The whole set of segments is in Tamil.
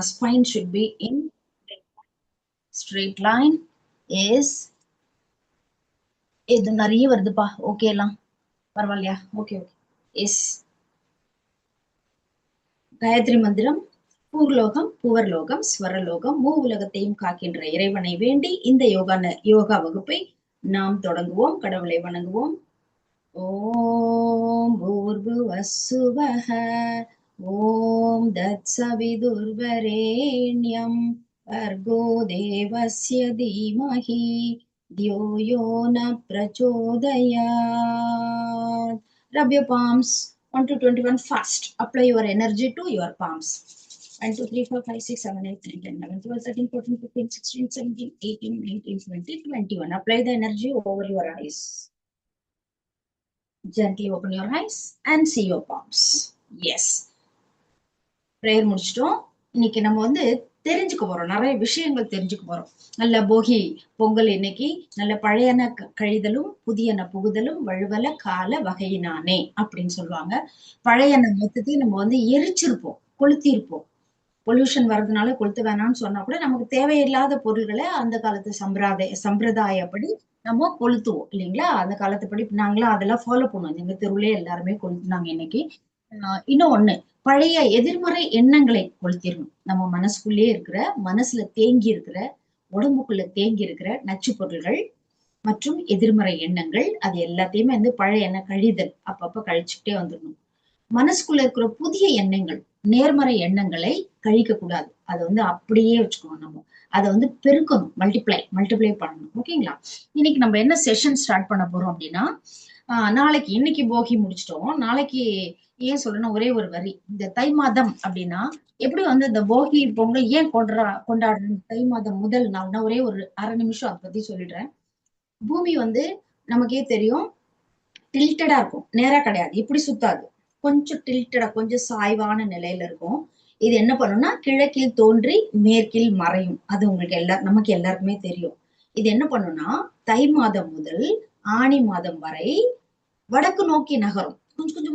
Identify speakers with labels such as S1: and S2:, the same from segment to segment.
S1: spine should be in straight line. Is இது நிறைய வருதுப்பா. ஓகேலாம் பரவாயில்லையா? Okay okay. எஸ். காயத்ரி மந்திரம் பூர்லோகம் புவர்லோகம் ஸ்வரலோகம் மூவுலகத்தையும் காக்கின்ற இறைவனை வேண்டி இந்த யோகா வகுப்பை நாம் தொடங்குவோம். கடவுளை வணங்குவோம். ஓம் பூர்புவஸ்ஸுவஹ ஓம் தத்சவிதுர்வரேண்யம் भर्गो देवस्य धीमहि धियो यो न प्रचोदयात्. Rub your palms 1 to 21 fast. Apply your energy to your palms. 1, 2, 3, 4, 5, 6, 7, 8, 9, 10, 11, 12, 13, 14, 15, 16, 17, 18, 19, 20, 21. Apply the energy over your eyes. Gently open your eyes and see your palms. Yes. Prayer முடிச்சிட்டோம். இன்னைக்கு நம்ம தெரிஞ்சுக்க போறோம். நிறைய விஷயங்கள் தெரிஞ்சுக்க போறோம். நல்ல போகி பொங்கல் இன்னைக்கு நல்ல பழையன கழிதலும் புதியன புகுதலும் வழுவல கால வகையினானே அப்படின்னு சொல்லுவாங்க. பழையன மொத்தத்தையும் நம்ம எரிச்சிருப்போம், கொளுத்திருப்போம். பொல்யூஷன் வர்றதுனால கொளுத்த வேணாம்னு சொன்னா கூட நமக்கு தேவையில்லாத பொருள்களை அந்த காலத்து சம்பிரதாயப்படி நம்ம கொளுத்துவோம் இல்லைங்களா? அந்த காலத்துப்படி நாங்களாம் அதெல்லாம் ஃபாலோ பண்ணுவோம். எங்க தெருவுலயே எல்லாருமே கொளுத்துனாங்க இன்னைக்கு. இன்னும் ஒண்ணு, பழைய எதிர்மறை எண்ணங்களை கொளுத்திடணும். நம்ம மனசுக்குள்ளேயே இருக்கிற, மனசுல தேங்கி இருக்கிற, உடம்புக்குள்ள தேங்கி இருக்கிற நச்சு பொருள்கள் மற்றும் எதிர்மறை எண்ணங்கள், அது எல்லாத்தையுமே பழைய எண்ணெய் கழிதல் அப்பப்ப கழிச்சுக்கிட்டே வந்துடணும். மனசுக்குள்ள இருக்கிற புதிய எண்ணங்கள், நேர்மறை எண்ணங்களை கழிக்க கூடாது. அதை அப்படியே வச்சுக்கணும். நம்ம அதை பெருக்கணும், மல்டிப்ளை பண்ணணும். ஓகேங்களா? இன்னைக்கு நம்ம என்ன செஷன் ஸ்டார்ட் பண்ண போறோம் அப்படின்னா, நாளைக்கு இன்னைக்கு போகி முடிச்சிட்டோம். நாளைக்கு ஏன் சொல்லணும், ஒரே ஒரு வரி. இந்த தை மாதம் அப்படின்னா எப்படி இந்த போகி பொங்கல் ஏன் கொண்டாடுறோம் தை மாதம் முதல் நாள்னா, ஒரே ஒரு அரை நிமிஷம் அதை பத்தி சொல்லிடுறேன். பூமி நமக்கே தெரியும் டில்டடா இருக்கும், நேரா கிடையாது, இப்படி சுத்தாது. கொஞ்சம் டில்டடா, கொஞ்சம் சாய்வான நிலையில இருக்கும். இது என்ன பண்ணும்னா கிழக்கில் தோன்றி மேற்கில் மறையும். அது உங்களுக்கு நமக்கு எல்லாருக்குமே தெரியும். இது என்ன பண்ணும்னா தை மாதம் முதல் ஆனி மாதம் வரை வடக்கு நோக்கி நகரும். கொஞ்சம்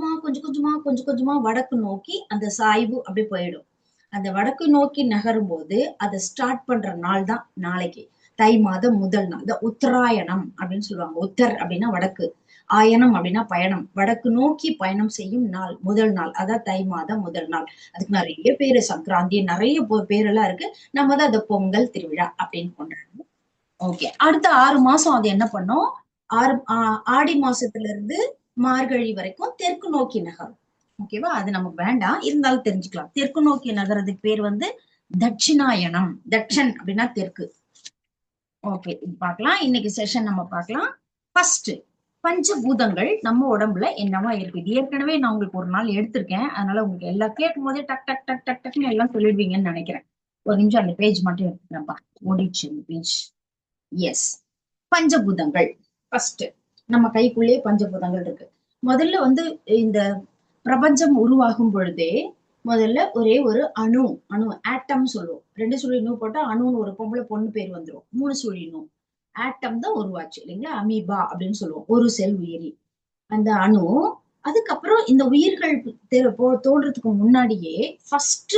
S1: கொஞ்சமா வடக்கு நோக்கி அந்த சாய்வு அப்படி போயிடும். அந்த வடக்கு நோக்கி நகரும் போது அதை ஸ்டார்ட் பண்ற நாள் தான் நாளைக்கு தை மாதம் முதல் நாள். இந்த உத்தராயணம் அப்படின்னு சொல்லுவாங்க. உத்தர் அப்படின்னா வடக்கு, ஆயனம் அப்படின்னா பயணம். வடக்கு நோக்கி பயணம் செய்யும் நாள் முதல் நாள், அதான் தை மாதம் முதல் நாள். அதுக்கு நிறைய பேரு, சங்கராந்தி, நிறைய பேரெல்லாம் இருக்கு. நம்ம தான் அந்த பொங்கல் திருவிழா அப்படின்னு கொண்டாடுறோம். ஓகே. அடுத்த 6 மாசம் அது என்ன பண்ணும், ஆடி மாசத்துல இருந்து மார்கழி வரைக்கும் தெற்கு நோக்கி நகரும். ஓகேவா? அது நமக்கு வேண்டாம், இருந்தாலும் தெரிஞ்சுக்கலாம். தெற்கு நோக்கி நகரதுக்கு பேர் தட்சிணாயனம். தட்சன் அப்படின்னா தெற்கு. ஓகே, பார்க்கலாம். இன்னைக்கு செஷன் நம்ம பார்க்கலாம். ஃபர்ஸ்ட், பஞ்சபூதங்கள் நம்ம உடம்புல என்னவா இருக்கு. இது ஏற்கனவே நான் உங்களுக்கு ஒரு நாள் எடுத்திருக்கேன். அதனால உங்களுக்கு எல்லாம் கேட்கும் போதே டக் டக் டக் டக் டக்னு எல்லாம் சொல்லிடுவீங்கன்னு நினைக்கிறேன். ஒரு நிமிஷம் அந்த பேஜ் மட்டும் எடுத்துக்கிறேன்ப்பா. ஓடிச்சு இந்த பேஜ். எஸ், பஞ்சபூதங்கள். ஃபர்ஸ்ட், நம்ம கைக்குள்ளேயே பஞ்சபூதங்கள் இருக்கு. முதல்ல இந்த பிரபஞ்சம் உருவாகும் பொழுதே முதல்ல ஒரே ஒரு அணு ஆட்டம் சொல்லுவோம். 2 சுழி நூ போட்டா அணுன்னு ஒரு பொம்பளை பொண்ணு பேர் வந்துடும். 3 சுழி நூ ஆட்டம் தான் உருவாச்சு இல்லைங்களா? அமீபா அப்படின்னு சொல்லுவோம், ஒரு செல் உயிரி. அந்த அணு, அதுக்கப்புறம் இந்த உயிர்கள் தோன்றதுக்கு முன்னாடியே ஃபர்ஸ்ட்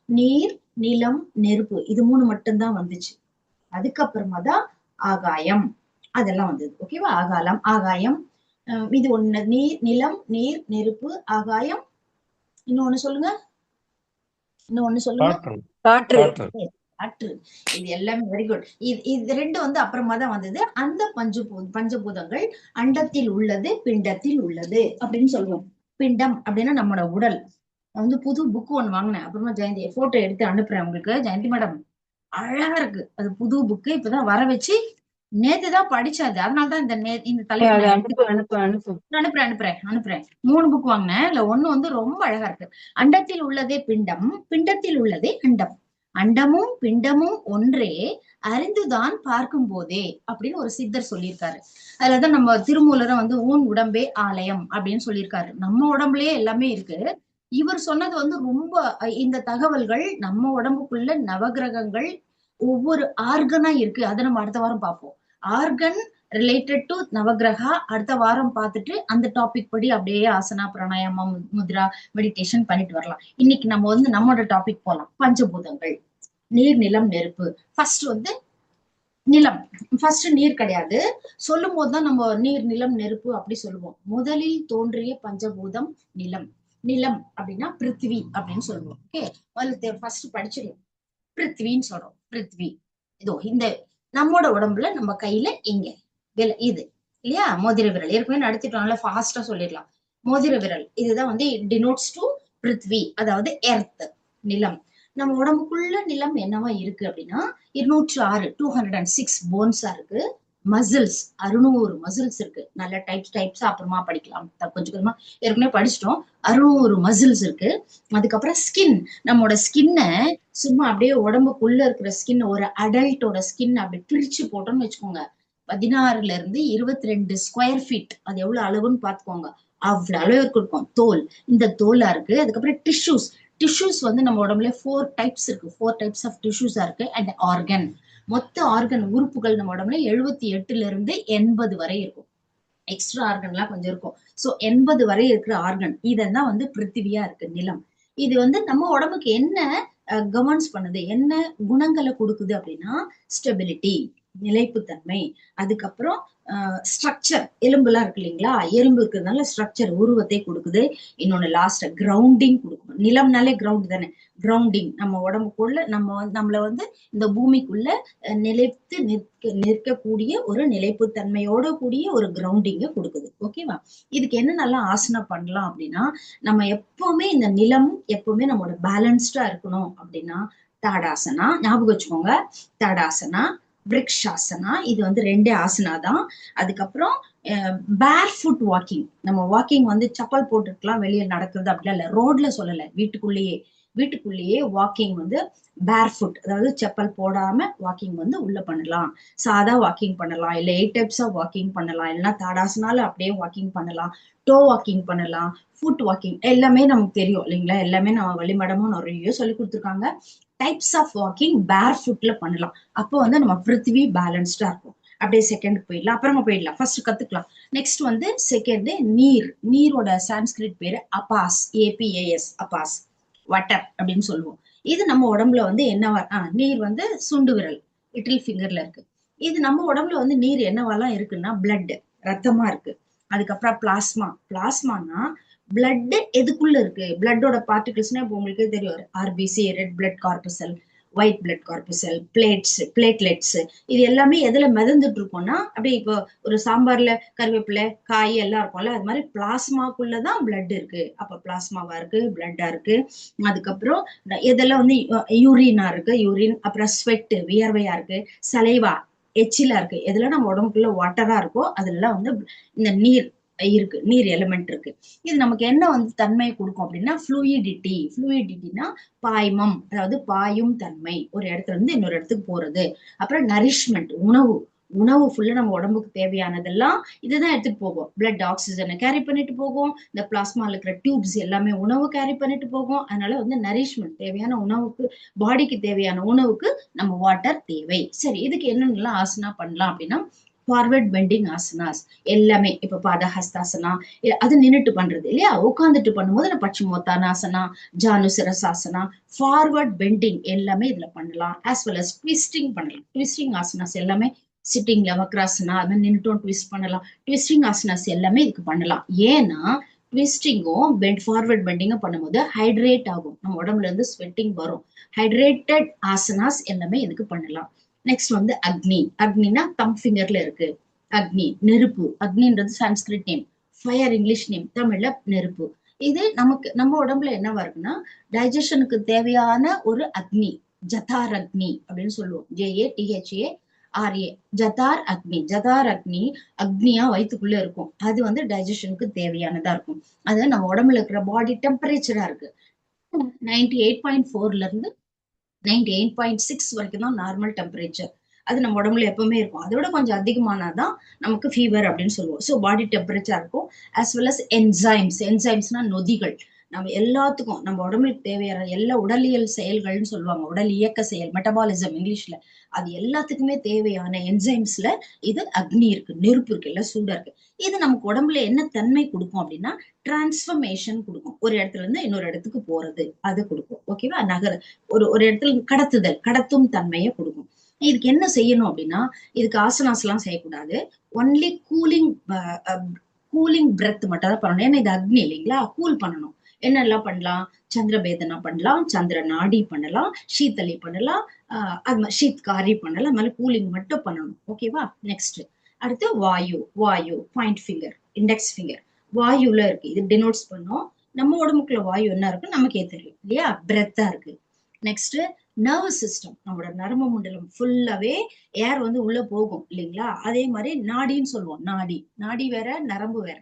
S1: நீர், நிலம், நெருப்பு, இது 3 மட்டும்தான் வந்துச்சு. அதுக்கப்புறமா தான் ஆகாயம் அதெல்லாம் வந்தது. ஓகேவா? ஆகாயம் இது ஒண்ணு. நீர், நிலம், நீர், நெருப்பு, ஆகாயம். இன்னொன்னு சொல்லுங்க,
S2: காற்று.
S1: காற்று. இது எல்லாமே வெரி குட். இது 2 அப்புறமா தான் வந்தது. அந்த பஞ்சபூதங்கள் அண்டத்தில் உள்ளது, பிண்டத்தில் உள்ளது அப்படின்னு சொல்லுவோம். பிண்டம் அப்படின்னா நம்மளோட உடல். புது புக் ஒண்ணு வாங்கினேன். அப்புறமா ஜெயந்தி போட்டோ எடுத்து அனுப்புறேன் உங்களுக்கு. ஜெயந்தி மேடம் அழகா இருக்கு. அது புது புக்கு, இப்பதான் வர வச்சு நேத்துதான் படிச்சது. அதனாலதான் இந்த தலைப்பு அனுப்புறேன். 3 புக் வாங்கினேன். இல்ல ஒண்ணு ரொம்ப அழகா இருக்கு. அண்டத்தில் உள்ளதே பிண்டம், பிண்டத்தில் உள்ளதே அண்டம், அண்டமும் பிண்டமும் ஒன்றே அறிந்துதான் பார்க்கும் போதே அப்படின்னு ஒரு சித்தர் சொல்லியிருக்காரு. அதுலதான் நம்ம திருமூலரும் ஊன் உடம்பே ஆலயம் அப்படின்னு சொல்லியிருக்காரு. நம்ம உடம்புலயே எல்லாமே இருக்கு. இவர் சொன்னது ரொம்ப, இந்த தகவல்கள் நம்ம உடம்புக்குள்ள நவகிரகங்கள் ஒவ்வொரு ஆர்கனா இருக்கு. அதை நம்ம அடுத்த வாரம் பார்ப்போம். ஆர்கன் ரிலேட்டட் டு நவகிரகா அடுத்த வாரம் பார்த்துட்டு அந்த டாபிக் படி அப்படியே ஆசனா பிராணாயாமா முத்ரா மெடிடேஷன் பண்ணிட்டு வரலாம். இன்னைக்கு நம்ம வந்து நம்மளோட டாபிக் போலாம். பஞ்சபூதங்கள், நீர் நிலம் நெருப்பு. ஃபர்ஸ்ட் வந்து நிலம். ஃபர்ஸ்ட் நீர் கிடையாது. சொல்லும் போதுதான் நம்ம நீர் நிலம் நெருப்பு அப்படி சொல்லுவோம். முதலில் தோன்றிய பஞ்சபூதம் நிலம். நிலம் அப்படின்னா பிருத்திவி அப்படின்னு சொல்லுவோம். ஓகே, முதல்ல ஃபர்ஸ்ட் படிச்சிடலாம். பிருத்வின்னு சொல்றோம். பிருத்வி இதோ இந்த நம்மோட உடம்புல நம்ம கையில இங்க இது இல்லையா, மோதிர விரல். ஏற்கனவே நடத்திட்டோம்ல, ஃபாஸ்டா சொல்லிடலாம். மோதிர விரல் இதுதான் வந்து டினோட்ஸ் டு பிருத்வி, அதாவது எர்த், நிலம். நம்ம உடம்புக்குள்ள நிலம் என்னவா இருக்கு அப்படின்னா 206 206 போன்ஸா இருக்கு. மசில்ஸ் 600 மசில்ஸ் இருக்கு. நல்ல டைப்ஸா அப்புறமா படிக்கலாம், கொஞ்சம் கொஞ்சமா ஏற்கனவே படிச்சிட்டோம். 600 மசில்ஸ் இருக்கு. அதுக்கப்புறம் ஸ்கின், நம்மளோட ஸ்கின்ன சும்மா அப்படியே உடம்புக்குள்ள இருக்கிற ஸ்கின், ஒரு அடல்ட்டோட ஸ்கின் அப்படி பிரிச்சு போட்டோம்னு வச்சுக்கோங்க, 16ல இருந்து 22 ஸ்கொயர் ஃபீட். அது எவ்வளவு அளவுன்னு பாத்துக்கோங்க. அவ்வளவு அளவுக்கு இருக்கும் தோல். இந்த தோலா இருக்கு. அதுக்கப்புறம் டிஷ்யூஸ் வந்து நம்ம உடம்புல 4 டைப்ஸ் இருக்கு. 4 டைப்ஸ் ஆஃப் டிஷ்யூஸா இருக்கு. அண்ட் ஆர்கன், மொத்த ஆர்கன் உறுப்புகள் நம்ம உடம்புல 78ல இருந்து 80 வரை இருக்கும். எக்ஸ்ட்ரா ஆர்கன்லாம் கொஞ்சம் இருக்கும். சோ 80 வரை இருக்கிற ஆர்கன் இதெல்லாம் வந்து பிருத்திவியா இருக்கு, நிலம். இது வந்து நம்ம உடம்புக்கு என்ன கவர்ன்ஸ் பண்ணுது, என்ன குணங்களை கொடுக்குது அப்படின்னா ஸ்டெபிலிட்டி, நிலைப்புத்தன்மை. அதுக்கப்புறம் ஸ்ட்ரக்சர், எலும்புலாம் இருக்கு இல்லைங்களா, எலும்பு இருக்கிறதுனால ஸ்ட்ரக்சர், உருவத்தை கொடுக்குது. இன்னொன்னு லாஸ்ட் கிரவுண்டிங் கொடுக்கும். நிலம்னாலே கிரவுண்ட் தானே, கிரவுண்டிங். நம்ம உடம்புக்குள்ள நம்மள வந்து இந்த பூமிக்குள்ள நிலைத்து நிற்கக்கூடிய ஒரு நிலைப்புத்தன்மையோட கூடிய ஒரு கிரவுண்டிங்க கொடுக்குது. ஓகேவா? இதுக்கு என்ன நல்லா ஆசனா பண்ணலாம் அப்படின்னா, நம்ம எப்பவுமே இந்த நிலம் எப்பவுமே நம்மளோட பேலன்ஸ்டா இருக்கணும் அப்படின்னா தாடாசனா ஞாபகம் வச்சுக்கோங்க. தாடாசனா, விருக்ஷாசனா, இது வந்து 2 ஆசனா தான். அதுக்கப்புறம் பேர் ஃபுட் வாக்கிங். நம்ம வாக்கிங் வந்து சப்பல் போட்டுக்கலாம் வெளியே நடக்கிறது அப்படிலாம் இல்ல, ரோட்ல சொல்லல, வீட்டுக்குள்ளேயே வாக்கிங் வந்து பேர் ஃபுட், அதாவது செப்பல் போடாம வாக்கிங் வந்து உள்ள பண்ணலாம். சாதா வாக்கிங் பண்ணலாம், இல்ல 8 டைப்ஸ் ஆஃப் வாக்கிங் பண்ணலாம், இல்லைன்னா தாடாசனால அப்படியே வாக்கிங் பண்ணலாம், டோ வாக்கிங் பண்ணலாம், ஃபுட் வாக்கிங். எல்லாமே நமக்கு தெரியும் இல்லைங்களா, எல்லாமே நம்ம வழிமடமும் நிறைய சொல்லி கொடுத்துருக்காங்க. டைப்ஸ் ஆஃப் வாக்கிங் பேர் ஃபுட்ல பண்ணலாம். அப்போ வந்து நம்ம பிருத்திவி பேலன்ஸ்டா இருக்கும். அப்படியே செகண்ட் போயிடலாம், அப்புறமா போயிடலாம். ஃபர்ஸ்ட் கத்துக்கலாம். நெக்ஸ்ட் வந்து செகண்ட் நீர். நீரோட சான்ஸ்கிரிட் பேரு அபாஸ், ஏபிஏஎஸ், அபாஸ், வாட்டர் அப்படின்னு சொல்லுவோம். இது நம்ம உடம்புல வந்து என்ன நீர் வந்து சுண்டு விரல், லிட்டில் ஃபிங்கர்ல இருக்கு. இது நம்ம உடம்புல வந்து நீர் என்னவாலாம் இருக்குன்னா பிளட், ரத்தமா இருக்கு. அதுக்கப்புறம் பிளாஸ்மானா பிளட் எதுக்குள்ள இருக்கு, பிளட்டோட பார்ட்டிகிள்ஸ்னா இப்போ உங்களுக்கே தெரியும், RBC, red blood corpuscle, white blood corpuscle, platelets, இது எல்லாமே எதுல மிதந்துட்டு இருக்கோம்னா, அப்படியே இப்போ ஒரு சாம்பார்ல கருவேப்பிலை, காய் எல்லாம் இருக்கும்ல, அது மாதிரி பிளாஸ்மாக்குள்ளதான் பிளட் இருக்கு. அப்ப பிளாஸ்மாவா இருக்கு, பிளட்டா இருக்கு. அதுக்கப்புறம் இதெல்லாம் வந்து யூரினா இருக்கு, யூரின். அப்புறம் ஸ்வெட், வியர்வையா இருக்கு. சலைவா, எச்சிலா இருக்கு. எதுல நம்ம உடம்புக்குள்ள வாட்டரா இருக்கோ அதுல வந்து இந்த நீர் இருக்கு, நீர் எலிமெண்ட் இருக்கு. இது நமக்கு என்ன வந்து தன்மையை கொடுக்கும் அப்படின்னா ஃப்ளூயிடிட்டினா பாய்மம், அதாவது பாயும் தன்மை, ஒரு இடத்துல இருந்து இன்னொரு இடத்துக்கு போறது. அப்புறம் நரிஷ்மெண்ட், உணவு ஃபுல்லா நம்ம உடம்புக்கு தேவையானதெல்லாம் இதுதான் எடுத்துட்டு போகும். பிளட் ஆக்சிஜனை கேரி பண்ணிட்டு போகும். இந்த பிளாஸ்மால இருக்கிற டியூப்ஸ் எல்லாமே உணவு கேரி பண்ணிட்டு போகும். அதனால வந்து நரிஷ்மெண்ட், தேவையான உணவுக்கு, பாடிக்கு தேவையான உணவுக்கு நம்ம வாட்டர் தேவை. சரி, இதுக்கு என்னென்னலாம் ஆசனா பண்ணலாம் அப்படின்னா ஃபார்வர்ட் பெண்டிங் ஆசனாஸ் எல்லாமே. இப்ப பாதஹஸ்தாசனா, அது நின்றுட்டு பண்றது இல்லையா, உட்காந்துட்டு பண்ணும்போது பச்சிமோத்தானாசனா, ஜானுசிரசாசனா, ஃபார்வர்ட் பெண்டிங் எல்லாமே இதுல பண்ணலாம். ஆஸ் வெல் அஸ் ட்விஸ்டிங் பண்ணலாம். ட்விஸ்டிங் ஆசனாஸ் எல்லாமே சிட்டிங்ல வக்ராசனா, அது மாதிரி நின்றுட்டும் ட்விஸ்ட் பண்ணலாம். ட்விஸ்டிங் ஆசனாஸ் எல்லாமே இதுக்கு பண்ணலாம். ஏன்னா ட்விஸ்டிங்கும் ஃபார்வர்ட் பெண்டிங்கும் பண்ணும்போது ஹைட்ரேட் ஆகும், நம்ம உடம்புல இருந்து ஸ்வெட்டிங் வரும். ஹைட்ரேட்டட் ஆசனாஸ் எல்லாமே இதுக்கு பண்ணலாம். நெக்ஸ்ட் வந்து அக்னினா தம் ஃபிங்கர்ல இருக்கு. அக்னி, நெருப்பு. அக்னின்றது Sanskrit name, fire English name, தமிழ்ல நெருப்பு. இது நமக்கு நம்ம உடம்புல என்னவா இருக்குன்னா டைஜஷனுக்கு தேவையான ஒரு அக்னி, ஜதார் அக்னி அப்படின்னு சொல்லுவோம். JATHARA, ஜதார் அக்னி அக்னியா வயிற்றுக்குள்ள இருக்கும். அது வந்து டைஜஷனுக்கு தேவையானதா இருக்கும். அது நம்ம உடம்புல இருக்கிற பாடி டெம்பரேச்சரா இருக்கு. 98.4ல இருந்து 98.6 வரைக்கும் தான் நார்மல் டெம்பரேச்சர். அது நம்ம உடம்புல எப்பவுமே இருக்கும். அதோட கொஞ்சம் அதிகமானாதான் நமக்கு ஃபீவர் அப்படின்னு சொல்லுவோம். ஸோ பாடி டெம்பரேச்சர் இருக்கும். ஆஸ் வெல் அஸ் என்சைம்ஸ்னா நொதிகள். நம்ம எல்லாத்துக்கும் நம்ம உடம்புக்கு தேவையான எல்லா உடலியல் செயல்கள்னு சொல்லுவாங்க, உடல் இயக்க செயல், மெட்டபாலிசம் இங்கிலீஷ்ல. அது எல்லாத்துக்குமே தேவையான என்சைம்ஸ்ல இது அக்னி இருக்கு, நெருப்பு இருக்கு, இல்ல சூடா இருக்கு. இது நமக்கு உடம்புல என்ன தன்மை கொடுக்கும் அப்படின்னா டிரான்ஸ்ஃபர்மேஷன் கொடுக்கும். ஒரு இடத்துல இருந்து இன்னொரு இடத்துக்கு போறது அது கொடுக்கும். ஓகேவா? ஒரு ஒரு இடத்துல கடத்துதல், கடத்தும் தன்மையை கொடுக்கும். இதுக்கு என்ன செய்யணும் அப்படின்னா, இதுக்கு ஆசனாஸ் எல்லாம் செய்யக்கூடாது. ஒன்லி கூலிங் பிரெத் மட்டும் தான் பண்ணணும். ஏன்னா இது அக்னி இல்லைங்களா, கூல் பண்ணணும். என்னெல்லாம் பண்ணலாம்? சந்திரபேதனா பண்ணலாம், சந்திர நாடி பண்ணலாம், சீத்தலி பண்ணலாம், அது மாதிரி ஷீத்காரி பண்ணலாம். அது மாதிரி கூலிங் மட்டும் பண்ணணும். ஓகேவா? நெக்ஸ்ட் அடுத்து வாயு பாயிண்ட் ஃபிங்கர், இண்டெக்ஸ் ஃபிங்கர் வாயுல இருக்கு. இது டினோட்ஸ் பண்ணும் நம்ம உடம்புக்குள்ள வாயு என்ன இருக்கு நமக்கே தெரியும் இல்லையா, பிரெத்தா இருக்கு. நெக்ஸ்ட் நர்வஸ் சிஸ்டம், நம்மளோட நரம்பு மண்டலம் ஃபுல்லாவே ஏர் வந்து உள்ள போகும் இல்லைங்களா. அதே மாதிரி நாடின்னு சொல்லுவோம். நாடி வேற, நரம்பு வேற.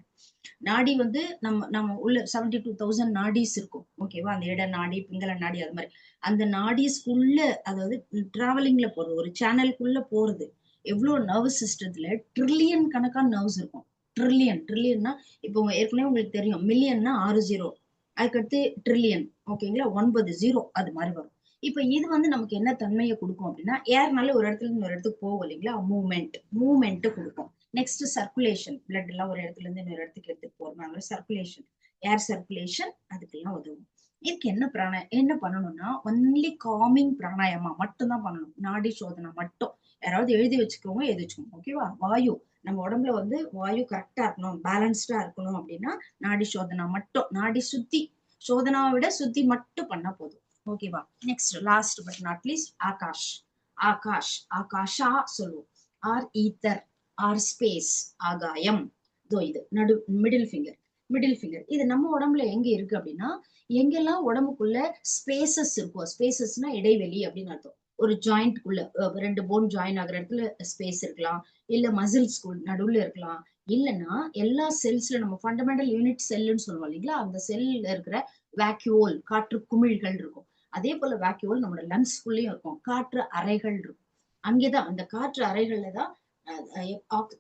S1: நாடி வந்து நம்ம நம்ம உள்ள 72,000 நாடிஸ் இருக்கும். ஓகேவா? அந்த இட நாடி, பிங்கள நாடி, அது மாதிரி அந்த நாடிஸ்க்குள்ள, அதாவது டிராவலிங்ல போறது, ஒரு சேனலுக்குள்ள போறது. எவ்வளவு நர்வஸ் சிஸ்டத்துல ட்ரில்லியன் கணக்கான நர்வ்ஸ் இருக்கும். ட்ரில்லியன்னா இப்போ ஏற்கனவே உங்களுக்கு தெரியும், மில்லியன்னா 6 0, அதுக்கடுத்து ட்ரில்லியன். ஓகேங்களா? 9 0 அது மாதிரி வரும். இப்ப இது வந்து நமக்கு என்ன தன்மையை கொடுக்கும் அப்படின்னா, ஏர்னால ஒரு இடத்துல இருந்து ஒரு இடத்துக்கு போகும் இல்லைங்களா, மூவ்மெண்ட் கொடுக்கும். நெக்ஸ்ட் சர்க்குலேஷன், பிளட் எல்லாம் ஒரு இடத்துல இருந்து இன்னொரு இடத்துக்கு எடுத்துட்டு போறோம், சர்க்குலேஷன், ஏர் சர்க்குலேஷன் அதுக்கெல்லாம் உதவும். இதுக்கு என்ன பண்ணணும்னா, ஒன்லி காமிங் பிராணாயாமா மட்டும் தான் பண்ணணும். நாடி சோதனை மட்டும். யாராவது எழுதி வச்சுக்கோங்க, எழுதி வச்சுக்கோங்க. ஓகேவா? வாயு, நம்ம உடம்புல வந்து வாயு கரெக்டா இருக்கணும், பேலன்ஸ்டா இருக்கணும் அப்படின்னா நாடி சோதனா மட்டும். நாடி சுத்தி, சோதனாவை விட சுத்தி மட்டும் பண்ணா போதும். ஓகேவா? Next last but not least ஆகாஷா சொல்லுவோம். ஆர் ஈத்தர், ஆர் ஸ்பேஸ், ஆகாயம். இது மிடில் ஃபிங்கர். இது நம்ம உடம்புல எங்க இருக்கு அப்படின்னா, எங்கெல்லாம் உடம்புக்குள்ள ஸ்பேசஸ் இருக்கும், ஸ்பேசஸ்னா இடைவெளி அப்படின்னு அர்த்தம். ஒரு ஜாயிண்ட்குள்ள 2 போன் ஜாயின் ஆகிற இடத்துல ஸ்பேஸ் இருக்கலாம், இல்ல மசில்ஸ் நடுவுல இருக்கலாம், இல்லைன்னா எல்லா செல்ஸ்ல நம்ம ஃபண்டமெண்டல் யூனிட் செல்லுன்னு சொல்லுவோம் இல்லைங்களா, அந்த செல்ல இருக்கிற வேக்யூல், காற்று குமிழ்கள் இருக்கும். அதே போல வேக்யூல் நம்மளோட லங்ஸ்குள்ளேயும் இருக்கும், காற்று அறைகள் இருக்கும். அங்கேதான் அந்த காற்று அறைகள்ல தான்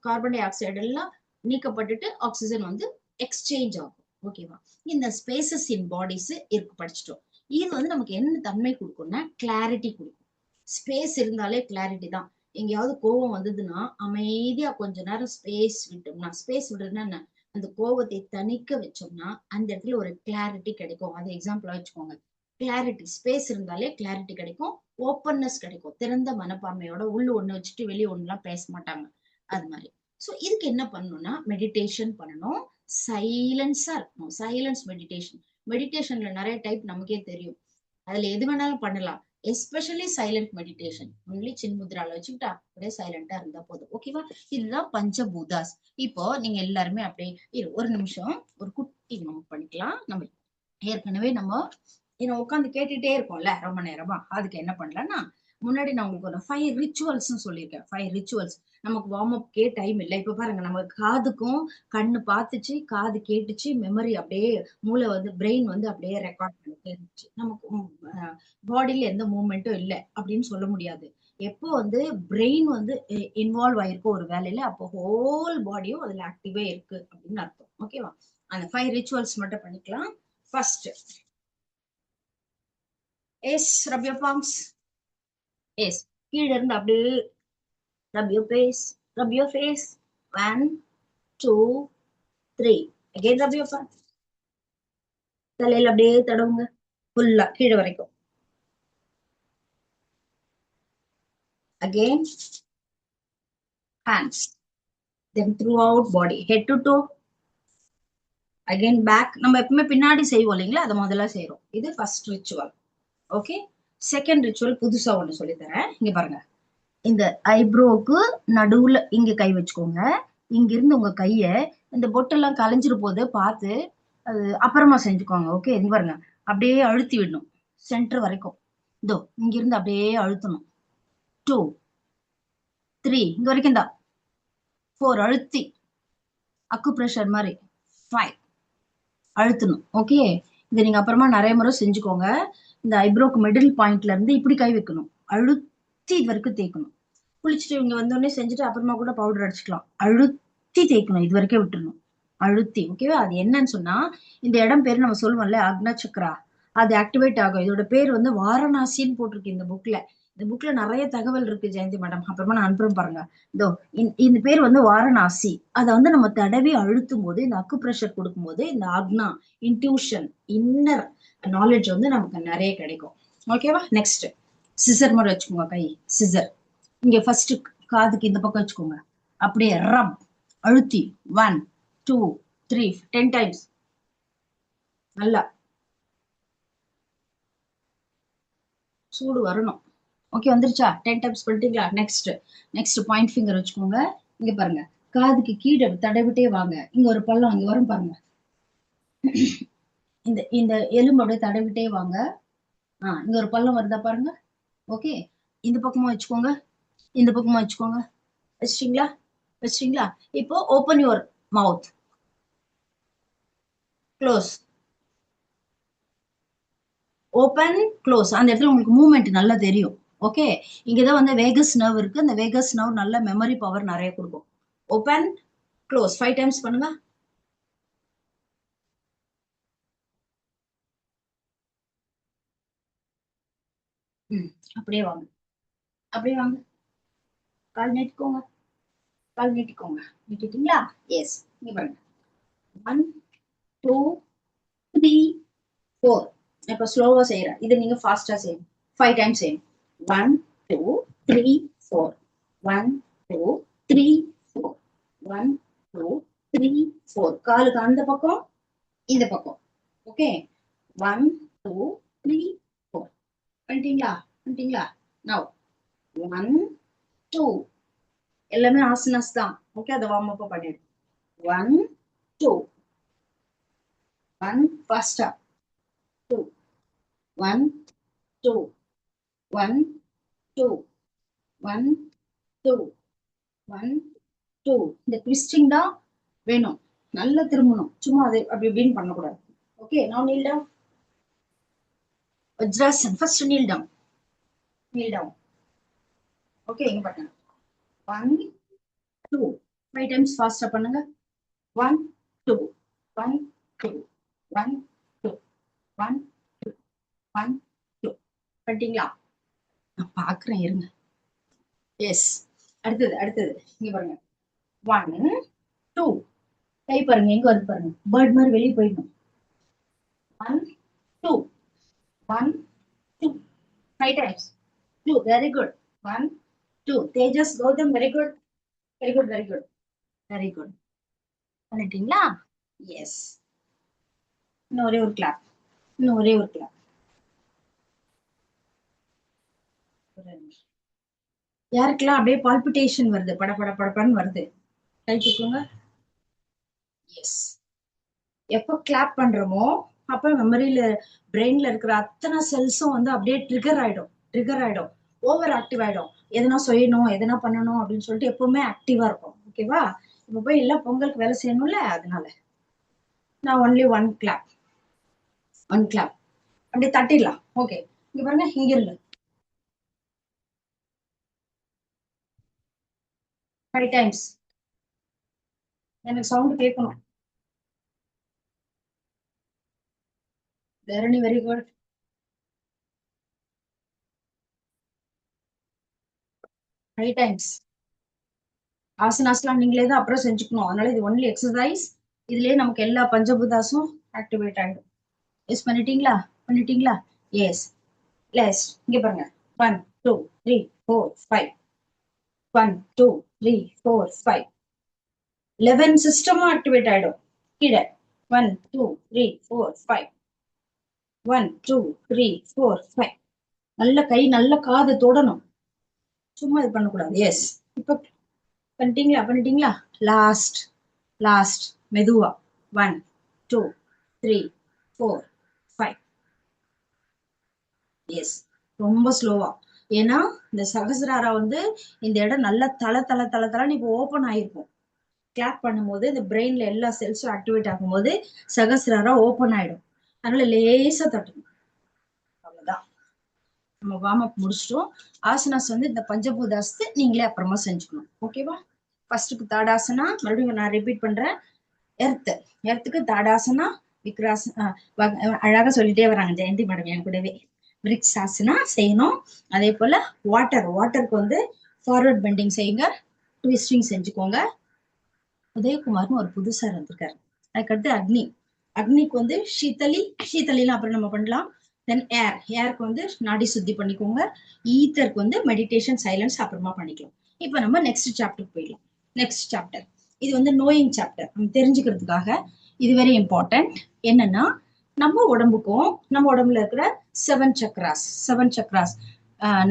S1: கார்பன் டை ஆக்சைடு எல்லாம் நீக்கப்பட்டுட்டு ஆக்சிஜன் வந்து எக்ஸ்சேஞ்ச் ஆகும். ஓகேவா? இந்த ஸ்பேசஸ் இன் பாடிஸ் இருக்கு, படிச்சிட்டோம். இது வந்து நமக்கு என்ன தன்மை கொடுக்கும்னா கிளாரிட்டி கொடுக்கும். ஸ்பேஸ் இருந்தாலே கிளாரிட்டி தான். எங்கேயாவது கோவம் வந்ததுன்னா அமைதியா கொஞ்ச நேரம் ஸ்பேஸ் விட்டோம்னா, ஸ்பேஸ் விடுறதுன்னா என்ன, அந்த கோவத்தை தணிக்க வச்சோம்னா அந்த இடத்துல ஒரு கிளாரிட்டி கிடைக்கும். அதை எக்ஸாம்பிளா வச்சுக்கோங்க. கிளாரிட்டி, ஸ்பேஸ் இருந்தாலே கிளாரிட்டி கிடைக்கும், ஓப்பன்னஸ் கிடைக்கும். திறந்த மனப்பான்மையோட உள்ள ஒண்ணு வச்சுட்டு வெளியே ஒண்ணுலாம் பேச மாட்டாங்க, அது மாதிரி. ஸோ இதுக்கு என்ன பண்ணணும்னா மெடிடேஷன் பண்ணணும், சைலன்ஸா இருக்கணும். சைலன்ஸ் மெடிடேஷன்ல நிறைய டைப் நமக்கே தெரியும். அதுல எது வேணாலும் பண்ணலாம். Especially silent meditation. ஒன்லி சின்முத்ரால வச்சுக்கிட்டா அப்படியே சைலண்டா இருந்தா போதும். ஓகேவா? இதுதான் பஞ்சபூதாஸ். இப்போ நீங்க எல்லாருமே அப்படியே ஒரு நிமிஷம் ஒரு குட்டி நம்ம பண்ணிக்கலாம். நம்ம ஏற்கனவே உட்காந்து கேட்டுட்டே இருக்கோம்ல ரொம்ப நேரமா, அதுக்கு என்ன பண்ணலாம்னா, முன்னாடி நான் உங்களுக்கு ஒரு 5 ரிச்சுவல்ஸ் சொல்லியிருக்கேன். 5 ரிச்சுவல்ஸ். நமக்கு வார்ம் அப்கே டைம் இல்லை. இப்ப பாருங்க, நம்ம காதுக்கும் கண்ணு பார்த்துச்சு, காது கேட்டுச்சு, மெமரி அப்படியே மூளை வந்து பிரெயின் வந்து அப்படியே ரெக்கார்ட் பண்ணிட்டே இருந்துச்சு. நமக்கு பாடியில எந்த மூவ்மெண்ட்டும் இல்லை அப்படின்னு சொல்ல முடியாது. எப்போ வந்து பிரெயின் வந்து இன்வால்வ் ஆயிருக்கும் ஒரு வேலையில, அப்போ ஹோல் பாடியும் அதுல ஆக்டிவே இருக்கு அப்படின்னு அர்த்தம். ஓகேவா? அந்த 5 ரிச்சுவல்ஸ் மட்டும் பண்ணிக்கலாம். First, yes rub your palms. Yes, கீழ இருந்து அப்படியே rub your face, rub your face. 1 2 3. again rub your palms. தலையில அப்படியே தடவுங்க ஃபுல்லா கீழ வரைக்கும். again hands, then throughout body, head to toe. again back. நம்ம எப்பவுமே பின்னாடி செய்வோம் இல்லைங்களா, அதை முதல்ல செய்யறோம். இது first ritual. Okay. Second ritual புதுசா ஒண்ணு சொல்லி தரேன். இங்க பாருங்க, இந்த ஐப்ரோவுக்கு நடுவுல இங்க கை வச்சுக்கோங்க. இங்க இருந்து உங்க கைய, இந்த பொட்டெல்லாம் கலைஞ்சிரு போது பார்த்து அது அப்புறமா செஞ்சுக்கோங்க. ஓகே. இங்க பாருங்க, அப்படியே அழுத்தி விடணும் சென்டர் வரைக்கும். இதோ இங்க இருந்து அப்படியே அழுத்தணும். 2 3 இங்க வரைக்கும் தான். 4 அழுத்தி அக்கு பிரஷர் மாதிரி. 5 அழுத்தணும். ஓகே. இதை நீங்க அப்புறமா நிறைய முறை செஞ்சுக்கோங்க. இந்த ஐப்ரோக்கு மிடில் பாயிண்ட்ல இருந்து இப்படி கை வைக்கணும், அழுத்தி இது வரைக்கும் தேய்க்கணும். குளிச்சுட்டு இங்க வந்தோடனே செஞ்சுட்டு அப்புறமா கூட பவுடர் அடிச்சுக்கலாம். அழுத்தி தேய்க்கணும், இது வரைக்கும் விட்டுறணும். அழுத்தி. ஓகேவா? அது என்னன்னு சொன்னா இந்த இடம் பேரு நம்ம சொல்லுவோம்ல அக்ன சக்ரா, அது ஆக்டிவேட் ஆகும். இதோட பேர் வந்து வாரணாசின்னு போட்டிருக்கு இந்த புக்ல. இந்த புக்ல நிறைய தகவல் இருக்கு ஜெயந்தி மேடம், அப்புறமா நான் அனுப்புறேன் பாருங்க. இதோ இந்த பேர் வந்து வாரணாசி. அதை வந்து நம்ம தடவி அழுத்தும் போது, இந்த அக்கு பிரஷர் கொடுக்கும் போது இந்த ஆக்னா இன்ட்யூஷன், இன்னர் நாலேஜ் வந்து நமக்கு நிறைய கிடைக்கும். ஓகேவா? நெக்ஸ்ட் சிசர் மாதிரி வச்சுக்கோங்க. கை சிசர் இங்க ஃபர்ஸ்ட் காதுக்கு இந்த பக்கம் வச்சுக்கோங்க. அப்படியே ரப் அழுத்தி 1 2 3 10 டைம்ஸ் நல்லா சூடு வரணும். ஓகே, வந்துருச்சா? 10 டைம்ஸ் பண்ணிட்டீங்களா? நெக்ஸ்ட் நெக்ஸ்ட் பாயிண்ட் ஃபிங்கர் வச்சுக்கோங்க. இங்க பாருங்க, காதுக்கு கீழே தடவிட்டே வாங்க. இங்க ஒரு பள்ளம் இங்க வரும் பாருங்க. இந்த இந்த எலும்பு அப்படியே தடவிட்டே வாங்க. இங்க ஒரு பள்ளம் வருதா பாருங்க. ஓகே, இந்த பக்கமா வச்சுக்கோங்க, இந்த பக்கமா வச்சுக்கோங்க. வச்சிட்டீங்களா? வச்சிட்டீங்களா? இப்போ open your mouth, close, open close. அந்த இடத்துல உங்களுக்கு மூவ்மெண்ட் நல்லா தெரியும். ஓகே, இங்கதான் வந்து வேகஸ் நர்வ் இருக்கு. அந்த வேகஸ் நர்வ் நல்ல மெமரி பவர் நிறைய கொடுக்கும். ஓப்பன் க்ளோஸ் 5 டைம்ஸ் பண்ணுங்க. ம், அப்படியே வாங்க, அப்படியே வாங்க. கால் நீட்டிக்கோங்க, கால் நீட்டிக்கோங்க. நீட்டிட்டீங்களா? எஸ். இங்க பாருங்க, 1 2 3 4. இப்ப ஸ்லோவா செய்யறேன், இது நீங்க ஃபாஸ்டா செய்யணும். 5 டைம்ஸ் செய்யணும். 1 2 3 4. 1 2 3 4. 1 2 3 4. காலுக்கு அந்த பக்கம், இந்த பக்கம். ஓகே, 1 2 3 4. பண்ணிட்டீங்களா? பண்ணிட்டீங்களா? நவ் 1 2. எல்லாமே ஆசனாஸ் தான். ஓகே, அதை வார்ம் அப் பண்ணிடு. 1 2 1 ஃபாஸ்டா. 2 1 2 1 2 1 2 1 2. இந்த ட்விஸ்டிங் தான் வேணும். நல்லா திரும்பணும், சும்மா அது அப்படி இப்படின்னு பண்ணக்கூடாது. ஓகே, நான் kneel down. Vajrasan first kneel down, kneel down. Okay, இங்க பாருங்க. 1 2 5 டைம்ஸ் ஃபாஸ்டா பண்ணுங்க. 1 2 1 2 1 2 1 2 1 2. பண்ணிட்டீங்களா? நான் பாக்குறேன், இருங்க. எஸ். அடுத்தது அடுத்தது இங்க பாருங்க. 1 2. கை பாருங்க எங்க வருது பாருங்க, பேர்ட் மாதிரி வெளியே போயிடணும். 1 2 1 2. 5 times. 2. Very good. 1 2. Tejas, Gautam, very good. Very good, very good. Very good. பண்ணிட்டீங்களா? எஸ். இன்னும் ஒரே ஒரு கிளாப், இன்னும் ஒரே ஒரு கிளாப். யாருக்கெல்லாம் அப்படியே பால்பிட்டேஷன் வருது, பட பட படப்படன்னு வருது, கை தூக்குங்க. எஸ். எப்போ கிளாப் பண்றோமோ அப்ப மெமரியில, பிரெயின்ல இருக்கிற அத்தனை செல்ஸும் வந்து அப்படியே ட்ரிகர் ஆயிடும், ட்ரிகர் ஆயிடும், ஓவர் ஆக்டிவ் ஆயிடும். எதனா செய்யணும், எதனா பண்ணணும் அப்படின்னு சொல்லிட்டு எப்பவுமே ஆக்டிவா இருக்கும். ஓகேவா? இப்ப போய் எல்லாம் பொங்கலுக்கு வேலை செய்யணும்ல, அதனால நான் only one clap, one clap. அப்படி தட்டிடலாம். ஓகே, இங்க பாருங்க, இங்க இருந்து 5 டைம்ஸ். எனக்கு சவுண்ட் கேட்கணும். தரணி, வெரி குட். 5 டைம்ஸ். ஆசனாஸ்லாம் நீங்களே தான் அப்புறம் செஞ்சுக்கணும், அதனால இது ஒன்லி எக்ஸசைஸ். இதுலயே நமக்கு எல்லா பஞ்சபூதாஸும் ஆக்டிவேட் ஆயிடும். எஸ். பண்ணிட்டீங்களா? பண்ணிட்டீங்களா? எஸ். லாஸ்ட் இங்க பாருங்க. 1 2 3 4 5. 1 2 3 4 5. 11 சிஸ்டமும் ஆக்டிவேட் ஆயிடும் கீழே. 1 2 3 4 5. 1 2 3 4 5. நல்ல கை நல்ல காது தொடணும், சும்மா இது பண்ணக்கூடாது. எஸ். இப்போ பண்ணிட்டீங்களா? பண்ணிட்டீங்களா? லாஸ்ட், லாஸ்ட் மெதுவா. 1 2 3 4 5. எஸ். ரொம்ப ஸ்லோவா. ஏன்னா இந்த சகசிராரா வந்து இந்த இடம் நல்லா தலை தலை தலை தலைன்னு இப்போ ஓப்பன் ஆயிருக்கும். கிளாப் பண்ணும்போது இந்த பிரெயின்ல எல்லா செல்ஸும் ஆக்டிவேட் ஆகும்போது சகசிராரா ஓப்பன் ஆயிடும். அதனால லேசா தட்டணும், அவ்வளவுதான். நம்ம வார்ம் அப் முடிச்சிட்டோம். ஆசனாஸ் வந்து இந்த பஞ்சபூதாஸ்து நீங்களே அப்புறமா செஞ்சுக்கணும். ஓகேவா? ஃபர்ஸ்ட்டுக்கு தாடாசனா மறுபடியும் நான் ரிப்பீட் பண்றேன். எர்த், எர்த்துக்கு தாடாசனா, விக்ராசனா, அழகா சொல்லிட்டே வராங்க ஜெயந்தி மேடம் என் கூடவே. விரிக்ஸாசனா செய்யணும். அதே போல வாட்டர், வாட்டருக்கு வந்து ஃபார்வர்ட் பெண்டிங் செய்யுங்க, ட்விஸ்டிங் செஞ்சுக்கோங்க. உதயகுமார்னு ஒரு புது சார் வந்திருக்காரு. அதுக்கடுத்து அக்னி, அக்னிக்கு வந்து ஷீதலி, ஷீதலிலாம் அப்புறம் நம்ம பண்ணலாம். தென் ஏர், ஏருக்கு வந்து நாடி சுத்தி பண்ணிக்கோங்க. ஈத்தருக்கு வந்து மெடிடேஷன் சைலன்ஸ் அப்புறமா பண்ணிக்கலாம். இப்போ நம்ம நெக்ஸ்ட் சாப்டர் போயிடலாம். நெக்ஸ்ட் சாப்டர் இது வந்து நோயிங் சாப்டர். நம்ம தெரிஞ்சுக்கிறதுக்காக இது வெரி இம்பார்ட்டன்ட். என்னன்னா நம்ம உடம்புக்கும் நம்ம உடம்புல இருக்கிற 7 சக்ராஸ், 7 சக்ராஸ்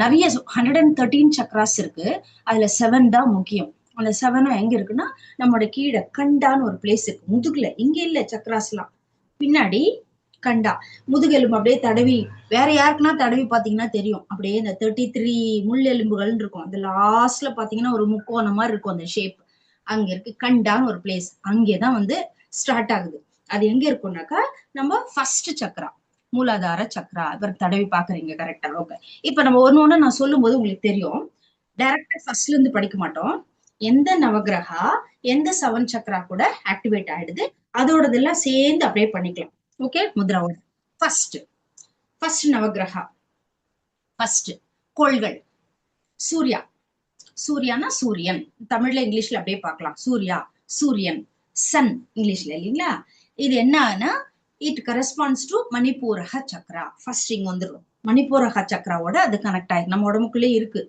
S1: நிறைய 113 சக்ராஸ் இருக்கு. அதுல 7 தான் முக்கியம். அந்த 7 எங்க இருக்குன்னா நம்மளோட கீழே கண்டான்னு ஒரு பிளேஸ் இருக்கு முதுகுல. இங்க இல்ல சக்ராஸ்லாம், பின்னாடி கண்டா, முதுகெலும்பு அப்படியே தடவி, வேற யாருக்குன்னா தடவி பாத்தீங்கன்னா தெரியும். அப்படியே இந்த 33 முள் எலும்புகள் இருக்கும். அந்த லாஸ்ட்ல பாத்தீங்கன்னா ஒரு முக்கோணம் மாதிரி இருக்கும் அந்த ஷேப். அங்க இருக்கு கண்டான்னு ஒரு பிளேஸ். அங்கேதான் வந்து ஸ்டார்ட் ஆகுது. அது எங்க இருக்கும்னாக்கா நம்ம ஃபர்ஸ்ட் சக்ரா, மூலாதார சக்ரா. இவர் தடவி பாக்குறீங்க கரெக்டா? ஓகே. இப்ப நம்ம ஒண்ணு நான் சொல்லும் போது உங்களுக்கு தெரியும். டைரக்டா ஃபர்ஸ்ட்ல இருந்து படிக்க மாட்டோம். எந்த நவகிரகா எந்த 7 சக்ரா கூட ஆக்டிவேட் ஆயிடுது, அதோடதெல்லாம் சேர்ந்து அப்படியே பண்ணிக்கலாம். ஓகே, முத்ராவோட ஃபர்ஸ்ட், ஃபர்ஸ்ட் நவகிரகா, ஃபர்ஸ்ட் கோள்கள். சூர்யா, சூர்யானா சூரியன், தமிழ்ல இங்கிலீஷ்ல அப்படியே பார்க்கலாம். சூர்யா, சூரியன், சன் இங்கிலீஷ்ல இல்லைங்களா? இது என்னன்னா it corresponds to Manipuraka chakra. First இங்க வந்துடும். மணிப்பூரக சக்ராவோட அது கனெக்ட் ஆயிருக்கு. நம்ம உடம்புக்குள்ளே இருக்கு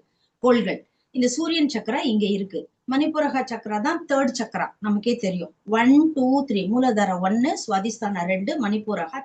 S1: கோள்கள். இந்த சூரியன் சக்ரா இங்க இருக்கு. மணிப்பூரக சக்ரா தான் தேர்ட் சக்ரா, நமக்கே தெரியும். 1 2 3, மூலதார 1, சுவாதிஸ்தான 2, மணிப்பூரக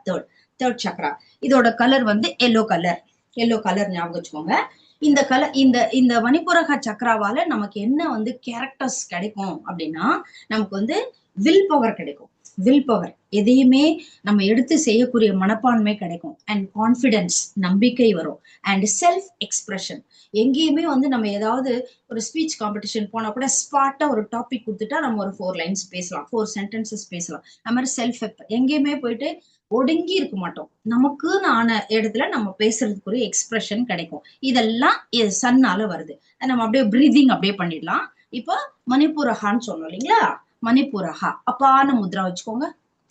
S1: தேர்ட் சக்ரா. இதோட கலர் வந்து எல்லோ கலர். எல்லோ கலர் ஞாபகம் வச்சுக்கோங்க. இந்த கலர், இந்த மணிப்பூரக சக்ராவால நமக்கு என்ன வந்து கேரக்டர்ஸ் கிடைக்கும் அப்படின்னா, நமக்கு வந்து வில் பவர் கிடைக்கும். வில் பவர், எதையுமே நம்ம எடுத்து செய்யக்கூடிய மனப்பான்மை கிடைக்கும். அண்ட் கான்பிடன்ஸ், நம்பிக்கை வரும். அண்ட் செல்ஃப் எக்ஸ்பிரஷன், எங்கேயுமே வந்து நம்ம ஏதாவது ஒரு ஸ்பீச் காம்படிஷன் போனா கூட ஸ்பாட்டா ஒரு டாபிக் கொடுத்துட்டா நம்ம ஒரு 4 லைன்ஸ் பேசலாம், 4 சென்டென்சஸ் பேசலாம். அது மாதிரி செல்ஃப் எங்கேயுமே போயிட்டு ஒடுங்கி இருக்க மாட்டோம். நமக்குன்னு ஆன இடத்துல நம்ம பேசுறதுக்கு ஒரு எக்ஸ்பிரஷன் கிடைக்கும். இதெல்லாம் சன்னால வருது. நம்ம அப்படியே பிரீதிங் அப்படியே பண்ணிடலாம். இப்போ மணிப்பூரகான்னு சொன்னோம் இல்லைங்களா? மணிப்பூரகா அப்பான முத்ரா வச்சுக்கோங்க.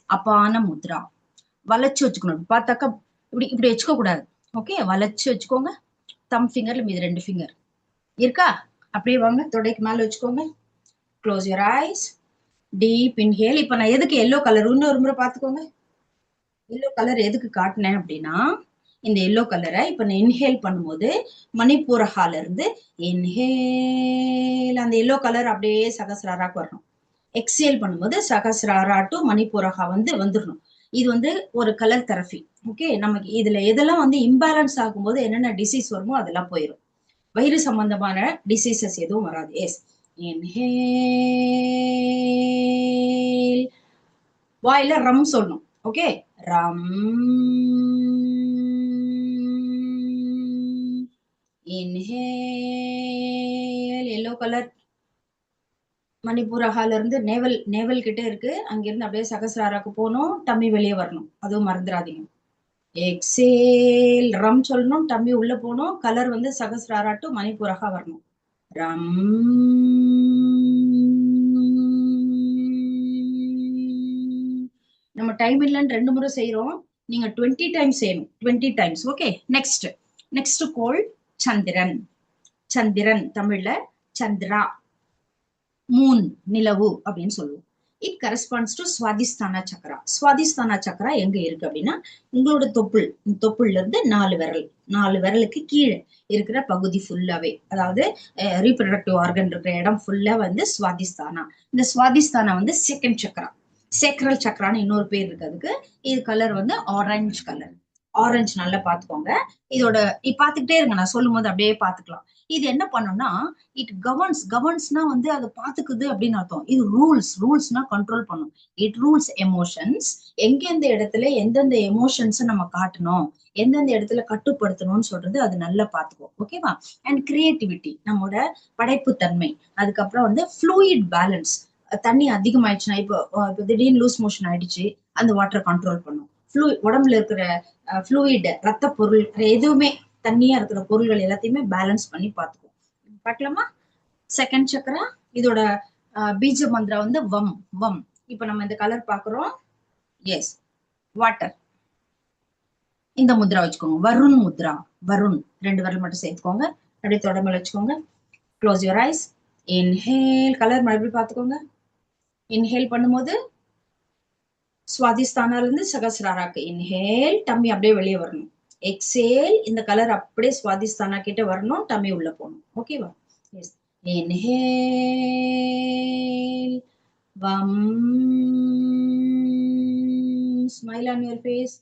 S1: அப்பான முத்ரா வளைச்சு வச்சுக்கணும். பார்த்தாக்கா இப்படி இப்படி வச்சுக்க கூடாது. ஓகே, வளைச்சு வச்சுக்கோங்க. தம் ஃபிங்கர்ல மீது 2 ஃபிங்கர் இருக்கா? அப்படியே வாங்க, தொடைக்கு மேல வச்சுக்கோங்க. Close your ice, deep inhale. இப்ப நான் எதுக்கு எல்லோ கலர் இன்னொரு முறை பார்த்துக்கோங்க. எல்லோ கலர் எதுக்கு காட்டினேன் அப்படின்னா, இந்த எல்லோ கலரை இப்ப நான் இன்ஹேல் பண்ணும்போது மணிப்பூரகால இருந்து இன்ஹேல் அந்த எல்லோ கலர் அப்படியே சகசிராராக்கு வரணும். எக்ஸேல் பண்ணும்போது சகசிராரா டு மணிப்பூரகா வந்து வந்துடணும். இது வந்து ஒரு கலர் தெரபி. ஓகே, நமக்கு இதுல எதெல்லாம் வந்து இம்பேலன்ஸ் ஆகும்போது என்னென்ன டிசீஸ் வருமோ அதெல்லாம் போயிடும். வயிறு சம்பந்தமான டிசீசஸ் எதுவும் வராது. எஸ், இன்ஹேல், வாயில ரம் சொல்லணும். ஓகே, ரம், இன்ஹேல். எல்லோ கலர் மணிப்பூரகால இருந்து நேவல், நேவல் கிட்ட இருக்கு. அங்கிருந்து அப்படியே சகசிராராக்கு போகணும், டம்மி வெளியே வரணும். அதுவும் மறந்துடாதீங்க. எக்ஸேல், ரம் சொல்லணும், டம்மி உள்ள போகணும். கலர் வந்து சகசிராரா டு மணிப்பூரகா வரணும். ரம், நம்ம டைம் இல்லைன்னு 2 முறை செய்யறோம். நீங்க 20 டைம்ஸ் செய்யணும். 20 டைம்ஸ். ஓகே, நெக்ஸ்ட், நெக்ஸ்ட் கோள் சந்திரன். சந்திரன் தமிழ்ல சந்திரா, மூன், நிலவு அப்படின்னு சொல்லுவோம். It corresponds to Swadhisthana chakra. Swadhisthana chakra எங்க இருக்கு அப்படின்னா, உங்களோட தொப்புள், தொப்புள்ல இருந்து 4 விரல், 4 விரலுக்கு கீழே இருக்கிற பகுதி ஃபுல்லாவே, அதாவது ரீப்ரடக்டிவ் ஆர்கன் இருக்கிற இடம் ஃபுல்லா வந்து சுவாதிஸ்தானா. இந்த சுவாதிஸ்தானா வந்து செகண்ட் சக்ரா. சேக்ரல் சக்ரான்னு இன்னொரு பேர் இருக்கு அதுக்கு. இது கலர் வந்து ஆரஞ்சு கலர். ஆரஞ்சு நல்லா பாத்துக்கோங்க. இதோட பாத்துக்கிட்டே இருங்க, நான் சொல்லும் போது அப்படியே பாத்துக்கலாம். இது என்ன பண்ணும்னா, இட் கவர்ன்ஸ், கவர்ன்ஸ்னா வந்து அது பாத்துக்குது அப்படின்னு அர்த்தம். இது ரூல்ஸ், ரூல்ஸ்னா கண்ட்ரோல் பண்ணும். It rules emotions. எந்தெந்த இடத்துல எந்தெந்த எமோஷன்ஸ் நம்ம காட்டணும், எந்தெந்த இடத்துல கட்டுப்படுத்தணும்னு சொல்றது அது நல்லா பாத்துக்கும். ஓகேவா? அண்ட் கிரியேட்டிவிட்டி, நம்மளோட படைப்பு தன்மை. அதுக்கப்புறம் வந்து ஃப்ளூயிட் பேலன்ஸ், தண்ணி அதிகமாயிடுச்சுன்னா, இப்போ திடீர்னு லூஸ் மோஷன் ஆயிடுச்சு, அந்த வாட்டரை கண்ட்ரோல் பண்ணும். உடம்புல இருக்கிற ஃப்ளூயிட், ரத்த பொருள் எதுவுமே, தண்ணியா இருக்கிற பொருள்கள் எல்லாத்தையுமே பேலன்ஸ் பண்ணி பார்த்துக்கும். பார்க்கலாமா? செகண்ட் சக்கரா, இதோட பீஜ மந்திரம் வந்து வம். வம் இப்ப நம்ம இந்த கலர் பாக்குறோம். Yes, water. இந்த முத்ரா வச்சுக்கோங்க, வருண் முத்ரா. வருண் 2 விரல் மட்டும் சேர்த்துக்கோங்க. அப்படியே தொடர்பில் வச்சுக்கோங்க. Close your eyes. Inhale. Colour மறுபடியும் பார்த்துக்கோங்க. இன்ஹேல் பண்ணும்போது சுவாதிஸ்தானால இருந்து சகசிராராக்கு இன்ஹேல், டம்மி அப்படியே வெளியே வரணும். எக்ஸேல், இந்த கலர் அப்படியே சுவாதிஸ்தானா கிட்ட வரணும், டம்மி உள்ள போகணும். ஓகேவா? எஸ். இன்ஹேல், வம், smile on your face.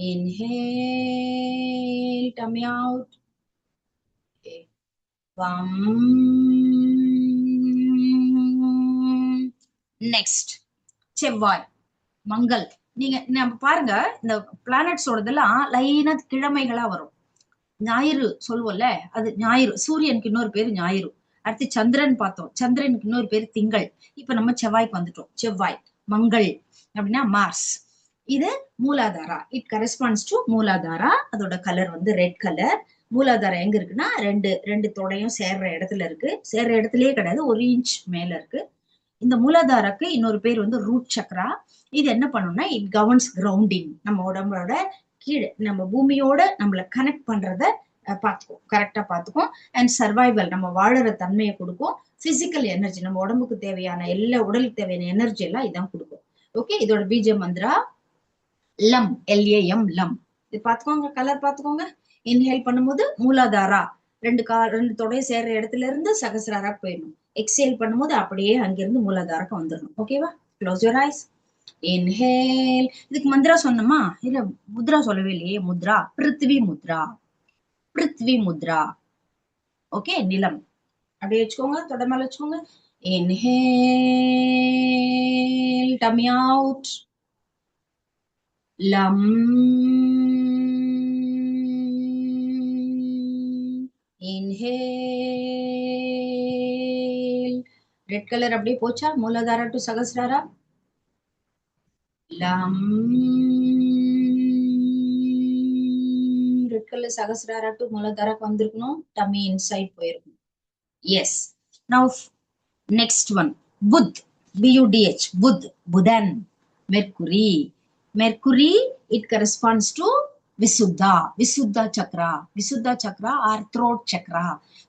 S1: Inhale, tummy out. Okay. Next, செவ்வாய், மங்கள். நீங்க நம்ம பாருங்க, இந்த பிளானட்ஸோடதெல்லாம் லைனா கிழமைகளா வரும். ஞாயிறு சொல்லுவோம்ல, அது ஞாயிறு. சூரியனுக்கு இன்னொரு பேரு ஞாயிறு. அடுத்து சந்திரன் பார்த்தோம், சந்திரனுக்கு இன்னொரு பேரு திங்கள். இப்ப நம்ம செவ்வாய்க்கு வந்துட்டோம். செவ்வாய், மங்கள் அப்படின்னா மார்ஸ். இது மூலாதாரா. It கரெஸ்பாண்ட்ஸ் to Muladhara. அதோட கலர் வந்து ரெட் கலர். மூலாதாரம் எங்க இருக்குன்னா ரெண்டு தொடையும் சேர்ற இடத்துல இருக்கு. சேர்ற இடத்துலயே கிடையாது, 1 இன்ச் மேல இருக்கு. இந்த மூலாதாரக்கு இன்னொரு பேர் வந்து ரூட் சக்ரா. இது என்ன பண்ணும்னா, இட் கவர்ன்ஸ் கிரவுண்டிங். நம்ம உடம்போட கீழே, நம்ம பூமியோட நம்மள கனெக்ட் பண்றத பார்த்துக்கும், கரெக்டா பார்த்துக்கும். அண்ட் சர்வைவல், நம்ம வாழற தன்மையை கொடுக்கும். பிசிக்கல் எனர்ஜி, நம்ம உடம்புக்கு தேவையான எல்லா உடலுக்கு தேவையான எனர்ஜி எல்லாம் இதான் கொடுக்கும். ஓகே, இதோட பீஜ மந்திரா லம், LAM, லம். இது பாத்துக்கோங்க, கலர் பாத்துக்கோங்க. இன்ஹேல் பண்ணும்போது மூலாதாரா, ரெண்டு தொடைய சேர்ற இடத்துல இருந்து சகசிராரா போயிடணும். எக்ஸேல் பண்ணும்போது அப்படியே அங்கிருந்து மூலாதாரக்கு வந்துடணும். ஓகேவா? Close your eyes. இன்ஹேல். இதுக்கு மந்திரா சொன்னோமா? இல்ல, முத்ரா சொல்லவே இல்லையே. முத்ரா பிருத்வி முத்ரா. பிருத்வி முத்ரா. ஓகே, நிலம். அப்படியே வச்சுக்கோங்க, தொட மேல வச்சுக்கோங்க. Inhale, tummy out. லம். இன்ஹேல். ரெட் கலர் அப்படியே போச்சா? மூலாதாரா டு சகசிராரா. லம். ரெட் கலர் சகசிராரா டு மூலாதாராக்கு வந்திருக்கணும். டம்மி இன்சைட் போயிருக்கணும். Yes. Now next one, Budh. BUDH, Budh, புதன். Mercury. Mercury, it corresponds to Visuddha, Visuddha chakra, Visuddha chakra or throat chakra,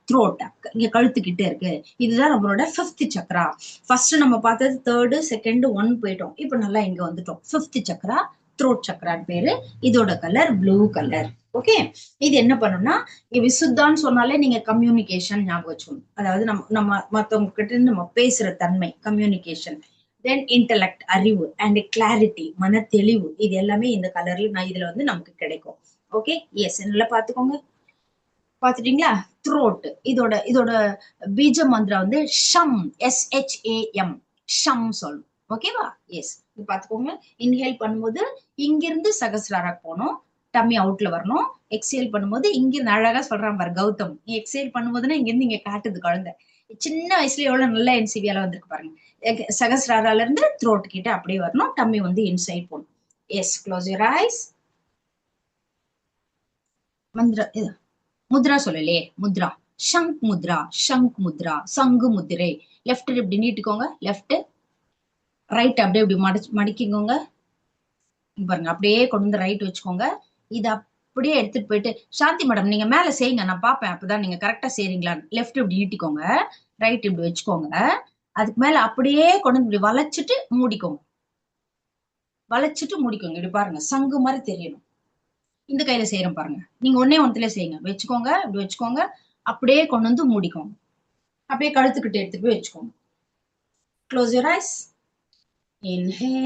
S1: throat. இங்க கழுத்துக்கிட்டே இருக்கு. இதுதான் நம்மளோட 5th chakra. ஃபர்ஸ்ட் நம்ம பார்த்தது 3rd, 2nd, 1 போயிட்டோம். இப்ப நல்லா இங்க வந்துட்டோம். 5th chakra, throat chakra பேரு. இதோட கலர் ப்ளூ கலர். ஓகே, இது என்ன பண்ணும்னா, விசுத்தான்னு சொன்னாலே நீங்க கம்யூனிகேஷன் ஞாபகம் வச்சுக்கணும். அதாவது நம்ம மத்தவங்க கிட்ட நம்ம பேசுற தன்மை, கம்யூனிகேஷன். தென் இன்டலெக்ட், அறிவு, அண்ட் கிளாரிட்டி, மன தெளிவு. இது எல்லாமே இந்த கலர்ல இதுல வந்து நமக்கு கிடைக்கும். Okay, yes. நல்லா பாத்துக்கோங்க. பாத்துட்டீங்களா? த்ரோட். இதோட பீஜ மந்திரம் வந்து ஷம், SHAM, ஷம் சொல்லணும். ஓகேவா? எஸ். இது பாத்துக்கோங்க. இன்ஹேல் பண்ணும்போது இங்கிருந்து சகசிராரா போகணும், டம்மி அவுட்ல வரணும். எக்ஸேல் பண்ணும்போது இங்கிருந்து, அழகா சொல்றான் பாரு கௌதம், எக்ஸேல் பண்ணும்போதுன்னா இங்கிருந்து இங்க காட்டுது குழந்தை. சின்ன வயசுல எவ்வளவு நல்ல NCVயால வந்திருக்கு பாருங்க. சகசிராரால இருந்து த்ரோட் கிட்ட அப்படியே வரணும், டம்மி வந்து இன்சைட் போகணும். எஸ். Close your ice. மந்திர முத்ரா சொல்லலையே. முத்ரா ஷங்க் முத்ரா, ஷங்க் முத்ரா, சங்கு முத்திரை. லெஃப்ட் இப்படி நீட்டுக்கோங்க, லெஃப்ட். ரைட் அப்படியே இப்படி மடிக்கிக்கோங்க. பாருங்க, அப்படியே கொண்டு வந்து ரைட் வச்சுக்கோங்க. இது அப்படியே எடுத்துட்டு போயிட்டு, சாந்தி மேடம் நீங்க மேல செய்யுங்க, நான் பாப்பேன் அப்பதான் நீங்க கரெக்டா செய்றீங்களான்னு. லெஃப்ட் இப்படி நீட்டிக்கோங்க, ரைட் இப்படி வச்சுக்கோங்க. அதுக்கு மேல அப்படியே கொண்டு வந்து இப்படி வளைச்சிட்டு மூடிக்கோங்க. வளைச்சிட்டு மூடிக்கோங்க. இப்படி பாருங்க, சங்கு மாதிரி தெரியணும். இந்த கையில செய்யறோம் பாருங்க. நீங்க ஒண்ணுல செய்யுங்க. வச்சுக்கோங்க, இப்படி வச்சுக்கோங்க. அப்படியே கொண்டு வந்து மூடிக்கோங்க. அப்படியே கழுத்துக்கிட்டு எடுத்துட்டு போய் வச்சுக்கோங்க. Close your eyes. Inhale.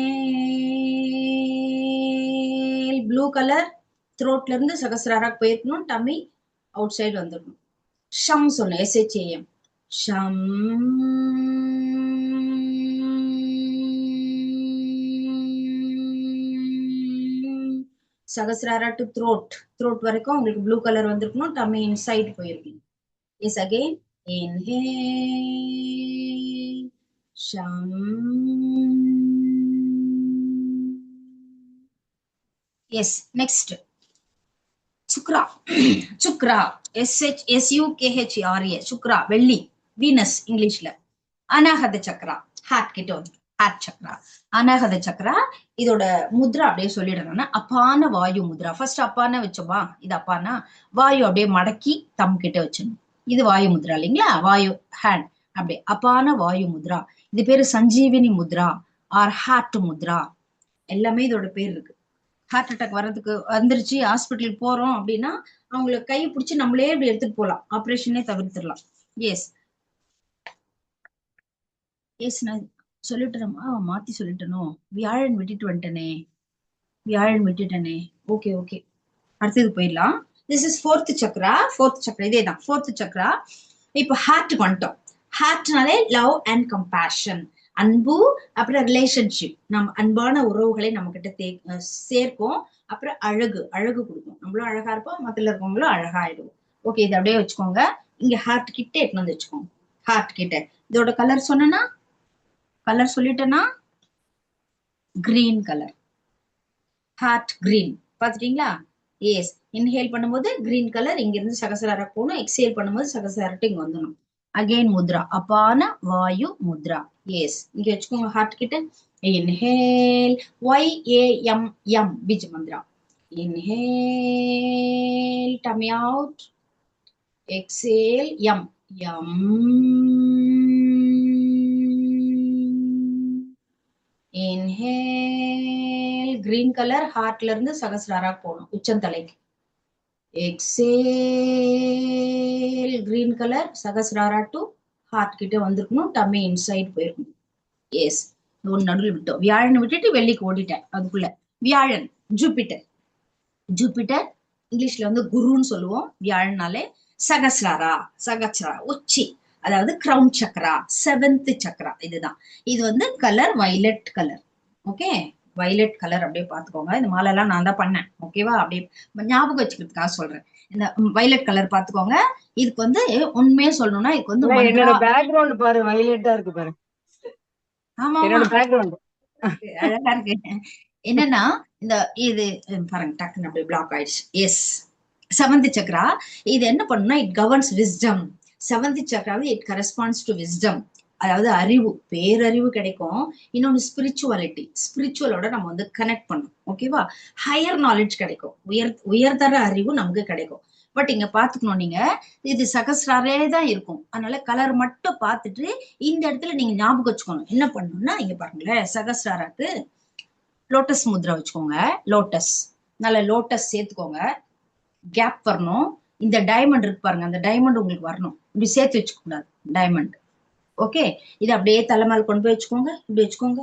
S1: Blue colour. த்ரோட்ல இருந்து சகசிராராக்கு போயிருக்கணும், டம்மி அவுட் சைடு வந்துடணும். ஷம் சொன்னேன், SHAM. ஷம். Sahasrara to throat. த்ரோட் வரைக்கும் உங்களுக்கு ப்ளூ கலர் வந்திருக்கணும், டம்மி இன்சைட் போயிருக்கணும். எஸ். அகைன். இன்ஹேல். ஷம். Yes. Next Shukra. Shukra, SUKHRA, Shukra, வெள்ளி, வீனஸ் இங்கிலீஷ்ல. அனாஹத சக்ரா, ஹார்ட் கிட்ட வந்து. ஹார்ட் சக்ரா. அனாகத சக்ரா. இதோட முத்ரா அப்படியே சொல்லிடுறேன்னா அப்பான வாயு முத்ரா. ஃபர்ஸ்ட் அப்பான வச்சோமா, இது அப்பானா வாயு அப்படியே மடக்கி தம் கிட்ட வச்சிடணும். இது வாயு முத்ரா இல்லைங்களா, வாயு ஹேண்ட் அப்படியே அப்பான வாயு முத்ரா. இது பேரு சஞ்சீவினி முத்ரா ஆர் ஹார்ட் முத்ரா. எல்லாமே இதோட பேர் இருக்கு. ஹார்ட் அட்டாக் வர்றதுக்கு வந்துருச்சு, ஹாஸ்பிட்டலுக்கு போறோம் அப்படின்னா அவங்களை கையை பிடிச்சி நம்மளே இப்படி எடுத்துட்டு போகலாம், ஆப்ரேஷனே தவிர்த்துடலாம். எஸ் எஸ் நான் சொல்லிட்டேனமா, மாத்தி சொல்லிட்டனோ, வியாழன் விட்டுட்டு வந்துட்டனே, வியாழன் விட்டுட்டனே. ஓகே ஓகே, அடுத்தது போயிடலாம். This is fourth Chakra. Fourth Chakra இதே தான், ஃபோர்த் சக்ரா. இப்போ ஹார்ட்டுக்கு வந்துட்டோம். ஹார்ட்னாலே லவ் அண்ட் கம்பேஷன், அன்பு, அப்புறம் ரிலேஷன்ஷிப், நம்ம அன்பான உறவுகளை நம்ம கிட்ட சேர்க்கும். அப்புறம் அழகு, அழகு கொடுக்கும். நம்மளும் அழகா இருப்போம், மத்தில இருக்கவங்களும் அழகா ஆயிடுவோம். ஓகே, இது அப்படியே வச்சுக்கோங்க. இங்க ஹார்ட் கிட்ட எடுத்து வந்து வச்சுக்கோங்க. ஹார்ட் கிட்ட இதோட கலர் சொன்னா, கலர் சொல்லிட்டேன்னா கிரீன் கலர், ஹார்ட் கிரீன். பாத்துட்டீங்களா? எஸ். இன்ஹேல் பண்ணும்போது கிரீன் கலர் இங்க இருந்து சகசரார போகணும், எக்ஸேல் பண்ணும்போது சகசராட்டு இங்க வந்துடும். அகைன் முத்ரா, அப்பான வாயு முத்ரா. எஸ், இங்க வச்சுக்கோங்க ஹார்ட் கிட்ட. Inhale YAM bija mantra. Inhale tummy out, exhale யம் யம். இன்ஹேல் கிரீன் கலர் ஹார்ட்ல இருந்து சகசிராரா போகணும் உச்சந்தலைக்கு. Exhale green colour Sahasrara to heart கிட்ட வந்திருக்கணும், டம்மி இன்சைட் போயிருக்கணும். எஸ், ஒன்னு நடுவில் விட்டோம். வியாழன் விட்டுட்டு வெள்ளிக்கு ஓடிட்டேன். அதுக்குள்ள வியாழன் ஜூபிட்டர். ஜூபிட்டர் இங்கிலீஷ்ல வந்து குருன்னு சொல்லுவோம். வியாழனாலே சகசிராரா, சகசிரா உச்சி, அதாவது கிரவுன் சக்ரா, செவன்த் சக்ரா. இதுதான். இது வந்து colour violet colour. Okay, violet colour அப்படியே பாத்துக்கோங்க. இந்த மாலை எல்லாம் நான் தான் பண்ணேன். ஓகேவா? அப்படியே ஞாபகம் வச்சுக்கிறதுக்காக சொல்றேன். இந்த வயலட் கலர் பாத்துக்கோங்க. இதுக்கு வந்து உண்மையே சொல்லணும்னா இதுக்கு வந்து
S2: என்னோட பேக்ரவுண்ட் பாரு, வயலட்டா இருக்கு பாரு.
S1: ஆமா,
S2: என்னோட பேக்ரவுண்ட்
S1: அழகா இருக்கு. என்னன்னா இந்த இது பாருங்க, டக்குன்னு அப்படியே பிளாக் ஆயிடுச்சு. Yes, seventh chakra. இது என்ன பண்ணுனா, இட் கவர்ன்ஸ் விஸ்டம். செவன்த் சக்ராவது இட் கரஸ்பாண்ட்ஸ் டு விஸ்டம், அதாவது அறிவு, பேரறிவு கிடைக்கும். இன்னொன்னு ஸ்பிரிச்சுவாலிட்டி, ஸ்பிரிச்சுவலோட நம்ம வந்து கனெக்ட் பண்ணணும். ஓகேவா? ஹையர் நாலேஜ் கிடைக்கும், உயர்தர அறிவு நமக்கு கிடைக்கும். பட் இங்க பாத்துக்கணும், நீங்க இது சகசிராரே தான் இருக்கும். அதனால கலர் மட்டும் பார்த்துட்டு இந்த இடத்துல நீங்க ஞாபகம் வச்சுக்கணும். என்ன பண்ணணும்னா, இங்க பாருங்களேன், சகசிராராக்கு லோட்டஸ் முத்ரா வச்சுக்கோங்க. லோட்டஸ், நல்ல லோட்டஸ் சேர்த்துக்கோங்க. கேப் வரணும். இந்த டைமண்ட் இருக்கு பாருங்க, அந்த டைமண்ட் உங்களுக்கு வரணும். இப்படி சேர்த்து வச்சுக்க கூடாது டைமண்ட். ஓகே, இது அப்படியே தலைமையில் கொண்டு போய் வச்சுக்கோங்க. இப்படி வச்சுக்கோங்க,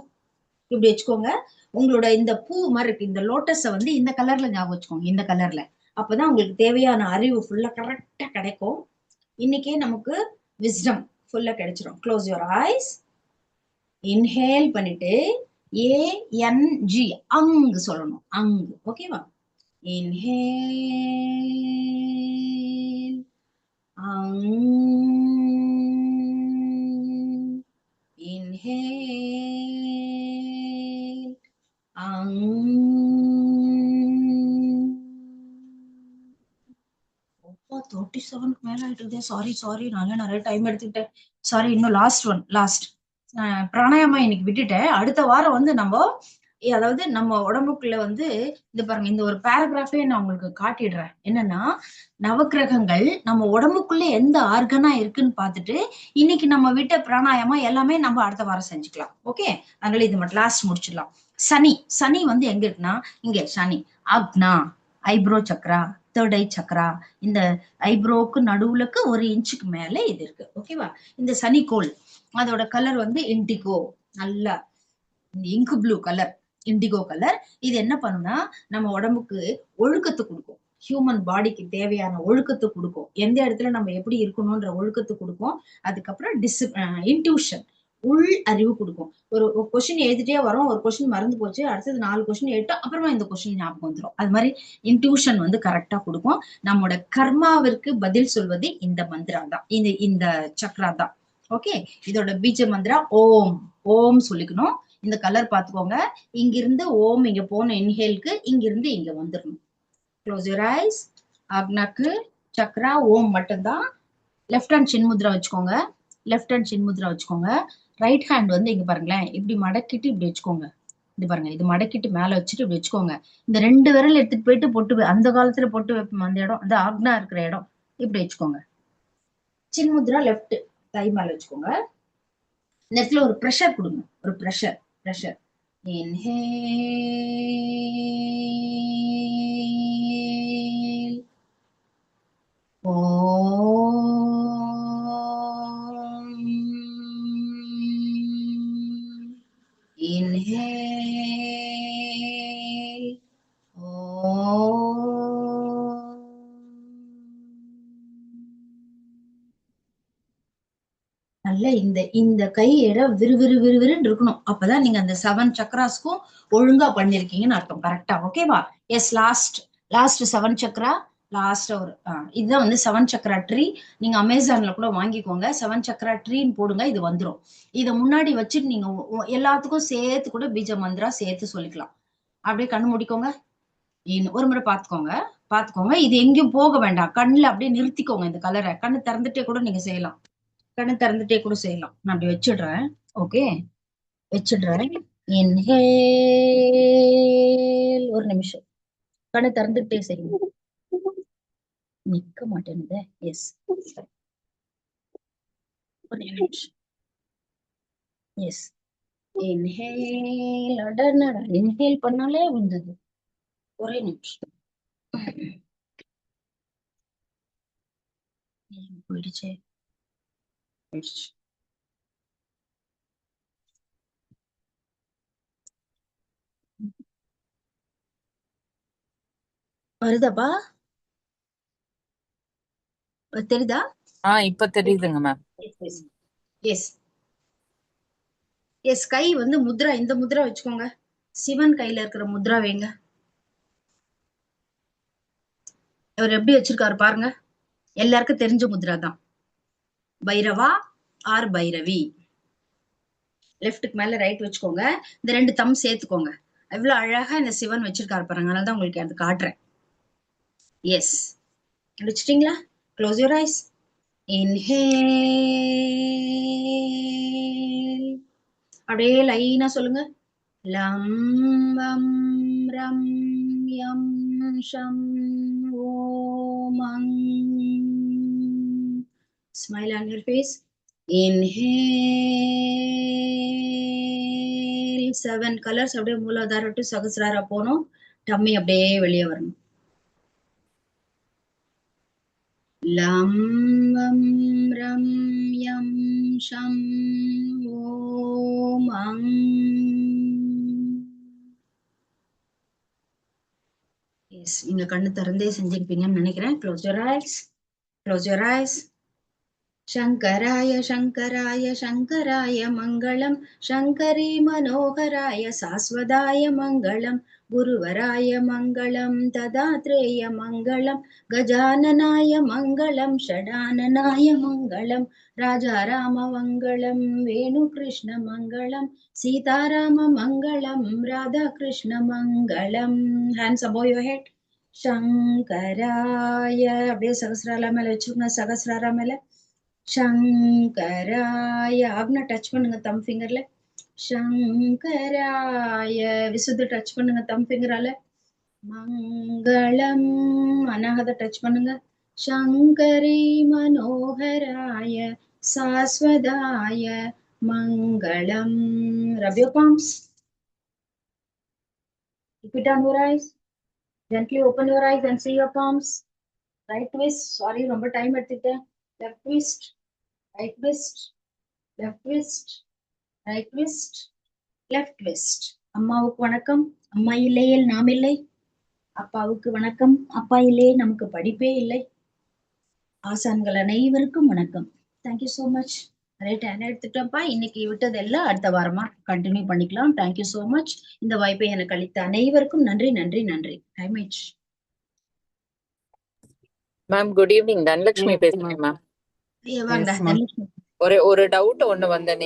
S1: இப்படி வச்சுக்கோங்க. உங்களோட இந்த பூ மாதிரி இருக்கு, இந்த லோட்டஸை வந்து இந்த கலர்ல ஞாபகம் வச்சுக்கோங்க, இந்த கலர்ல. அப்பதான் உங்களுக்கு தேவையான அறிவு ஃபுல்லா கரெக்டா கிடைக்கும். இன்னைக்கே நமக்கு விஸ்டம் ஃபுல்லா கிடைச்சிடும். Close your eyes. இன்ஹேல் பண்ணிட்டு ANG அங்கு சொல்லணும், அங்கு. ஓகேவா? இன்ஹேல் அங், இன்ஹேல் அங். 37க்கு மேல ஆயிட்டு. சாரி, நான் நிறைய டைம் எடுத்துக்கிட்டேன். சாரி. இன்னும் லாஸ்ட் பிராணாயாமம் இன்னைக்கு விட்டுட்டேன். அடுத்த வாரம் வந்து நம்ம, அதாவது நம்ம உடம்புக்குள்ள வந்து இது பாருங்க, இந்த ஒரு பேராகிராஃபே நான் உங்களுக்கு காட்டிடுறேன். என்னன்னா, நவக்கிரகங்கள் நம்ம உடம்புக்குள்ள எந்த ஆர்கனா இருக்குன்னு பார்த்துட்டு இன்னைக்கு நம்ம விட்ட பிராணாயாமம் எல்லாமே நம்ம அடுத்த வாரம் செஞ்சுக்கலாம். ஓகே, அதனால இது மட்டும் லாஸ்ட் முடிச்சிடலாம். சனி வந்து எங்க இருக்குன்னா, இங்க சனி அக்னா, ஐப்ரோ சக்ரா, தேர்ட் ஐ சக்ரா. இந்த ஐப்ரோக்கு நடுவுலக்கு 1 இன்ச்சுக்கு மேல இது இருக்கு. ஓகேவா? இந்த சனிக்கோள், அதோட கலர் வந்து இண்டிகோ, நல்லா இங்கு ப்ளூ கலர், இண்டிகோ கலர். இது என்ன பண்ணுனா, நம்ம உடம்புக்கு ஒழுக்கத்தை கொடுக்கும். ஹியூமன் பாடிக்கு தேவையான ஒழுக்கத்தை கொடுக்கும். எந்த இடத்துல நம்ம எப்படி இருக்கணும்ன்ற ஒழுக்கத்தை கொடுக்கும். அதுக்கப்புறம் இன்ட்யூஷன், உள் அறிவு கொடுக்கும். ஒரு கொஸ்டின் எழுதிட்டே வரும், ஒரு கொஸ்டின் மறந்து போச்சு, அடுத்தது 4 கொஸ்டின் எழுதிட்டோம், அப்புறமா இந்த கொஸ்டின் ஞாபகம் வந்துடும். அது மாதிரி இன்ட்யூஷன் வந்து கரெக்டா கொடுக்கும். நம்மளோட கர்மாவிற்கு பதில் சொல்வது இந்த மந்திரா தான், இந்த சக்ரா தான். ஓகே, இதோட பீஜ மந்திரா ஓம். ஓம் சொல்லிக்கணும். இந்த கலர் பாத்துக்கோங்க. இங்கிருந்து ஓம் இங்க போகணும், இன்ஹேலுக்கு இங்கிருந்து இங்க வந்துடணும். Close your eyes. அக்னாக்கு சக்ரா ஓம் மட்டும்தான். லெஃப்ட் ஹேண்ட் சின்முத்ரா வச்சுக்கோங்க. லெஃப்ட் ஹேண்ட் சின்முத்ரா வச்சுக்கோங்க. ரைட் ஹேண்ட் வந்து இங்க பாருங்களேன், இப்படி மடக்கிட்டு இப்படி வச்சுக்கோங்க. இது பாருங்க, இது மடக்கிட்டு மேல வச்சுட்டு இப்படி வச்சுக்கோங்க. இந்த 2 விரல் எடுத்துட்டு போயிட்டு அந்த காலத்துல பொட்டு வைப்போம் அந்த இடம், அந்த ஆக்னா இருக்கிற இடம் இப்படி வச்சுக்கோங்க. சின்முத்ரா லெஃப்ட் கை மேல வச்சுக்கோங்க. இந்த இடத்துல ஒரு ப்ரெஷர் கொடுங்க, ஒரு ப்ரெஷர் ப்ரெஷர். இன்ஹேல். ஓம். இன்ஹேல். ஓம். நல்ல இந்த இந்த கை இடம் விறுவிறுன்னு இருக்கணும். அப்பதான் நீங்க அந்த 7 சக்கராஸ்க்கும் ஒழுங்கா பண்ணிருக்கீங்கன்னு அர்த்தம். கரெக்டா? ஓகேவா? எஸ். லாஸ்ட் 7 சக்கரா. லாஸ்ட் ஒரு இதுதான் வந்து 7 சக்கரா ட்ரீ. நீங்க அமேசான்ல கூட வாங்கிக்கோங்க. 7 சக்கரா ட்ரீன்னு போடுங்க, இது வந்துரும். இத முன்னாடி வச்சுட்டு நீங்க எல்லாத்துக்கும் சேர்த்து கூட பீஜ மந்திரா சேர்த்து சொல்லிக்கலாம். அப்படியே கண்ணு மூடிக்கோங்க. ஒரு முறை பாத்துக்கோங்க. இது எங்கேயும் போக வேண்டாம். கண்ணுல அப்படியே நிறுத்திக்கோங்க இந்த கலரை. கண்ணு திறந்துட்டே கூட நீங்க செய்யலாம். நான் அப்படி வச்சிடுறேன். ஓகே, வச்சிடுறேன். இன்ஹேல். ஒரு நிமிஷம் கண்ணு திறந்துட்டே செய்யுங்க. நிக்க மாட்டேனுதே. எஸ், ஒரு நிமிஷம். S, inhale. அடனடா, இன்ஹேல் பண்ணாலே வந்தது. ஒரே நிமிஷம். போயிடுச்சு. வருதாப்பா? தெரியுதா?
S3: இப்ப தெரியுதுங்க மேம்.
S1: S S. கை வந்து முத்ரா, இந்த முத்ரா வச்சுக்கோங்க. சிவன் கையில இருக்கிற முத்ரா வைங்க. அவர் எப்படி வச்சிருக்காரு பாருங்க. எல்லாருக்கும் தெரிஞ்ச முத்ரா தான். பைரவா ஆர் பைரவி. லெஃப்ட்டுக்கு மேல ரைட் வச்சுக்கோங்க. இந்த 2 தம் சேர்த்துக்கோங்க. எவ்வளவு அழகா இந்த சிவன் வச்சிருக்காரு பாருங்க. அதனாலதான் உங்களுக்கு அது காட்டுறேன். எஸ், முடிச்சிட்டீங்களா? Close your eyes. இன்ஹேல். அப்படியே லைனா சொல்லுங்க. லம் வம் ரம் யம் ஷம் ஓம் அங். Smile on your face. Inhale. 7 colors அப்படியே மூலாதார டு சகசிராரா போகணும். டம்மி அப்படியே வெளியே வரணும். லம் வம் ரம் யம் ஷம் ஓம் அங். எஸ், நீங்க கண்ணு திறந்தே செஞ்சிருப்பீங்கன்னு நினைக்கிறேன். Close your eyes. Close your eyes. शङ्कराय शङ्कराय शङ्कराय मङ्गलं शङ्करी मनोहराय शाश्वताय मङ्गलं गुरुवराय मङ्गलं ददात्रेय मङ्गलं गजाननाय मङ्गलं षडाननाय मङ्गलं राजाराममङ्गलं वेणुकृष्णमङ्गलं सीताराममङ्गलं राधाकृष्णमङ्गलं. Hands above your head. शङ्कराय அப்படியே சகஸ்ரால மேல வச்சுக்கோங்க. சகஸ்ரார மேல சங்கராய. ஆக்னா டச் பண்ணுங்க தம் ஃபிங்கர்ல. சங்கராய. விசுத்த டச் பண்ணுங்க தம் ஃபிங்கரால. மங்களம். அனாகத டச் பண்ணுங்க. சங்கரி மனோகராய சாஸ்வதாய மங்களம். Rub your palms. Keep it on your eyes. Gently open your eyes and see your palms. Right twist. Sorry, ரொம்ப டைம் எடுத்துட்டேன். Left twist. Right twist. Left twist. Right twist. Left twist. அம்மாவுக்கு வணக்கம். அம்மா இல்லையேல் நாம் இல்லை. அப்பாவுக்கு வணக்கம். அப்பா இல்லையே நமக்கு படிப்பே இல்லை. ஆசான்கள் அனைவருக்கும் வணக்கம். Thank you so much. Right hand எடுத்துட்டோம்ப்பா. இன்னைக்கு விட்டதெல்லாம் அடுத்த வாரமா கண்டினியூ பண்ணிக்கலாம். Thank you so much. இந்த வாய்ப்பை எனக்கு அளித்த அனைவருக்கும் நன்றி நன்றி நன்றி. டைமேஜ்.
S3: Ma'am good evening. தனலட்சுமி பேசுறேன் மேம்.
S1: வாங்க தனலட்சுமி.
S3: ஒரு டவுட் ஒண்ணு வந்தேன்.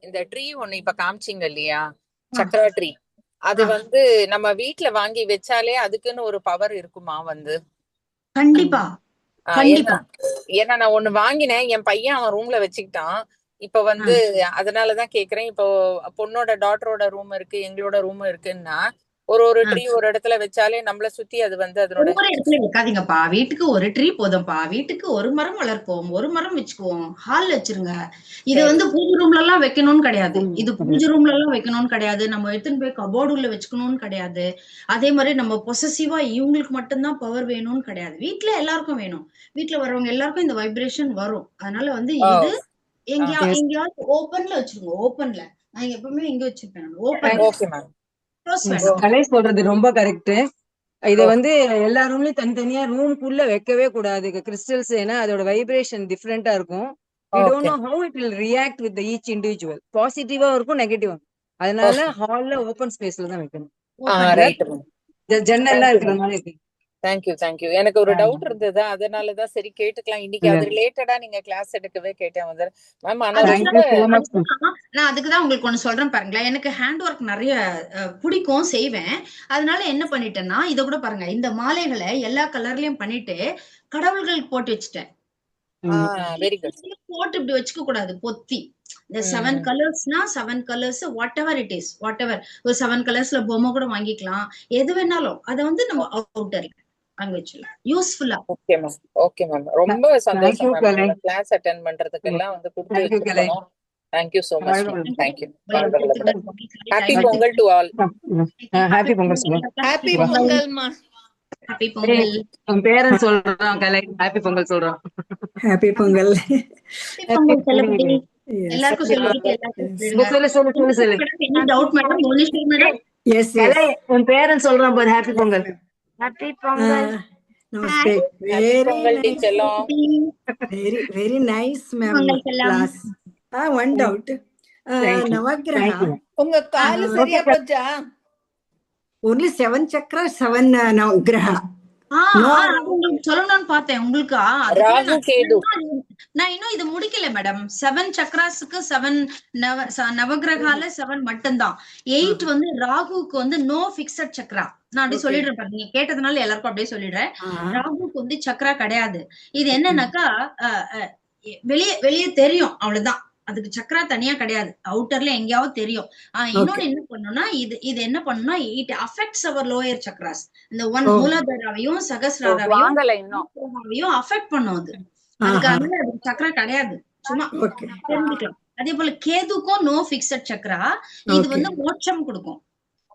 S3: இந்த ட்ரீ ஒண்ணு இப்ப காமிச்சிங்க இல்லையா, சக்கரா ட்ரீ, அது வந்து நம்ம வீட்ல வாங்கி வச்சாலே அதுக்குன்னு ஒரு பவர் இருக்குமா? வந்து
S1: கண்டிப்பா கண்டிப்பா.
S3: ஏன்னா நான் ஒண்ணு வாங்கினேன், என் பையன் அவன் ரூம்ல வச்சுக்கிட்டான். இப்ப வந்து அதனாலதான் கேக்குறேன். இப்போ பொண்ணோட டாட்டரோட ரூம் இருக்கு, எங்களோட ரூம் இருக்குன்னா ஒரு ட்ரீ ஒரு இடத்துல வச்சாலே நம்மள சுத்தி அது வந்து அதனோட
S1: ஒவ்வொரு இடத்துல வைக்காதீங்கப்பா. வீட்டுக்கு ஒரு ட்ரீ போதும்பா. வீட்டுக்கு ஒரு மரம் வளர்ப்போம். ஒரு மரம் வச்சுக்குவோம். ஹால்ல வச்சிருங்க. இது வந்து பூஜை ரூம்ல எல்லாம் வைக்கணும்னு கிடையாது. இது பூஜை ரூம்ல எல்லாம் வைக்கணும்னு கிடையாது. நம்ம எடுத்துன்னு போய் கபோர்டு உள்ள வச்சுக்கணும்னு கிடையாது. அதே மாதிரி நம்ம பொசசிவா இவங்களுக்கு மட்டும்தான் பவர் வேணும்னு கிடையாது. வீட்ல எல்லாருக்கும் வேணும். வீட்ல வர்றவங்க எல்லாருக்கும் இந்த வைப்ரேஷன் வரும். அதனால வந்து இது எங்கேயாவது ஓப்பன்ல வச்சிருங்க. ஓப்பன்ல. நான் எப்பவுமே இங்க வச்சிருப்பேன். ஓப்பன்.
S3: Okay ma'am.
S1: க்ளோஸ் வேண்டாம்.
S2: கலை சொல்றது ரொம்ப கரெக்ட். இத வந்து எல்லா ரூம்லயும் தனித்தனியா ரூம்குள்ள வைக்கவே கூடாது கிறிஸ்டல்ஸ். ஏன்னா அதோட வைப்ரேஷன் டிஃப்ரெண்டா இருக்கும். we don't know how it will react with the each individual. பாசிட்டிவா இருக்கும், நெகட்டிவா. அதனால ஹால்ல ஓபன் ஸ்பேஸ்ல தான் வைக்கணும்.
S3: Right ma'am.
S2: ஜன்னல்லாம் இருக்கிற மாதிரி இருக்கு.
S3: தேங்க்யூ. எனக்கு ஒரு டவுட் இருந்தது, அதனாலதான் சரி கேட்டுக்கலாம். இன்னைக்கு அது ரிலேட்டடா நீங்க கிளாஸ் எடுக்கவே கேட்டேன் வந்து மேம். ஆனா
S1: நான் அதுக்குதான் உங்களுக்கு ஒண்ணு சொல்றேன் பாருங்களேன். எனக்கு ஹேண்ட் ஒர்க் நிறைய பிடிக்கும், செய்வேன். அதனால என்ன பண்ணிட்டேன்னா, இத கூட பாருங்க, இந்த மாலைகளை எல்லா கலர்லயும் பண்ணிட்டு கடவுள்களுக்கு போட்டு வச்சுட்டேன்.
S3: Very good.
S1: போட்டு இப்படி வச்சுக்க கூடாது, பொத்தி. இந்த 7 கலர்ஸ்னா 7 colours whatever it is, whatever. ஒரு 7 கலர்ஸ்ல பொம்மை கூட வாங்கிக்கலாம், எது வேணாலும். அதை வந்து நம்ம அவுட்டர்ல அங்க வச்சிடலாம், யூஸ்ஃபுல்லா.
S3: Okay ma'am. ரொம்ப சந்தோஷம் மேம். கிளாஸ் அட்டெண்ட் பண்றதுக்கு எல்லாம் வந்து கொடுத்து வச்சிருக்கோம். Thank you so much. Thank you. Happy Pongal to all.
S2: Happy Pongal.
S4: Happy பொங்கல்மா.
S1: ஹாப்பி பொங்கல்.
S2: உன் பேரன் சொல்றான் கலை. ஹாப்பி பொங்கல் சொல்றான்.
S4: ஹாப்பி பொங்கல்.
S1: எல்லாருக்கும்
S2: சொல்லு.
S1: என்ன doubt madam? Monisha madam.
S4: Yes
S2: Kalai உன் பேரன் சொல்றான் பாரு. ஹாப்பி பொங்கல்.
S1: ஹாப்பி பொங்கல்.
S4: நமஸ்தே. Very nice ma'am class. One doubt. Navagraha
S5: உங்க கால் சரியா போச்சா?
S4: only 7 chakra 7 நவக்கிரகா.
S1: உங்களுக்கு சொல்லணும்னு பார்த்தேன் உங்களுக்கு.
S3: ராகு கேது.
S1: நான் இன்னும் இது முடிக்கல மேடம். 7 சக்ராஸுக்கு 7 நவகிரகால 7 மட்டும்தான். 8 வந்து ராகுக்கு வந்து நோ பிக்சட் சக்ரா. நான் அப்படியே சொல்லிடுறேன் பாருங்க, நீங்க கேட்டதுனால எல்லாருக்கும் அப்படியே சொல்லிடுறேன். ராகுக்கு வந்து சக்ரா கிடையாது. இது என்னன்னாக்கா வெளியே தெரியும், அவ்வளவுதான். அதுக்கு சக்ரா தனியா கிடையாது, அவுட்டர்ல எங்கேயாவது தெரியும். இன்னொன்னு என்ன பண்ணணும்னா, இது என்ன பண்ணணும்னா, it affects our lower chakras. இந்த மூலாதாராவையும் சகஸ்ராராவையும் அஃபெக்ட் பண்ணும் அது. அதுக்காக அதுக்கு சக்ரா கிடையாது, சும்மா தெரிஞ்சுக்கலாம். அதே போல கேதுக்கும் நோ பிக்சட் சக்ரா. இது வந்து மோட்சம் கொடுக்கும்.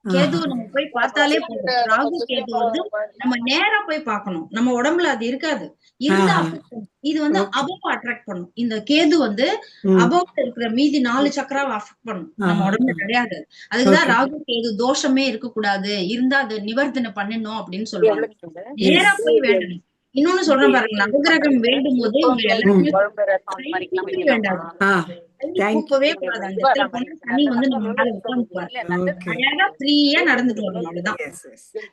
S1: கேது நம்ம போய் பார்த்தாலே போதும். ராகு கேது வந்து நம்ம நேரா போய் பார்க்கணும், நம்ம உடம்புல அது இருக்காது. இருந்தா இது வந்து அபவ் அட்ராக்ட் பண்ணும். இந்த கேது வந்து அபவ் இருக்கிற மீதி 4 சக்கராவை அஃபெக்ட் பண்ணும், நம்ம உடம்புல கிடையாது. அதுக்குதான் ராகு கேது தோஷமே இருக்க கூடாது, இருந்தா அது நிவர்த்தனை பண்ணணும் அப்படின்னு சொல்லுவாங்க. நேரா போய் வேண்டணும். இன்னொன்னு சொல்றேன் பாருங்க, நவகிரகம் வேண்டும் போது உங்க எல்லாருமே வேண்டாம், கூப்பவே கூடாது. அந்த இடத்துல போனா சனி வந்து நம்ம மேல உட்கார்ந்துக்குவாரு. அழகா ஃப்ரீயா நடந்துட்டு வரணும், அவ்வளவுதான்.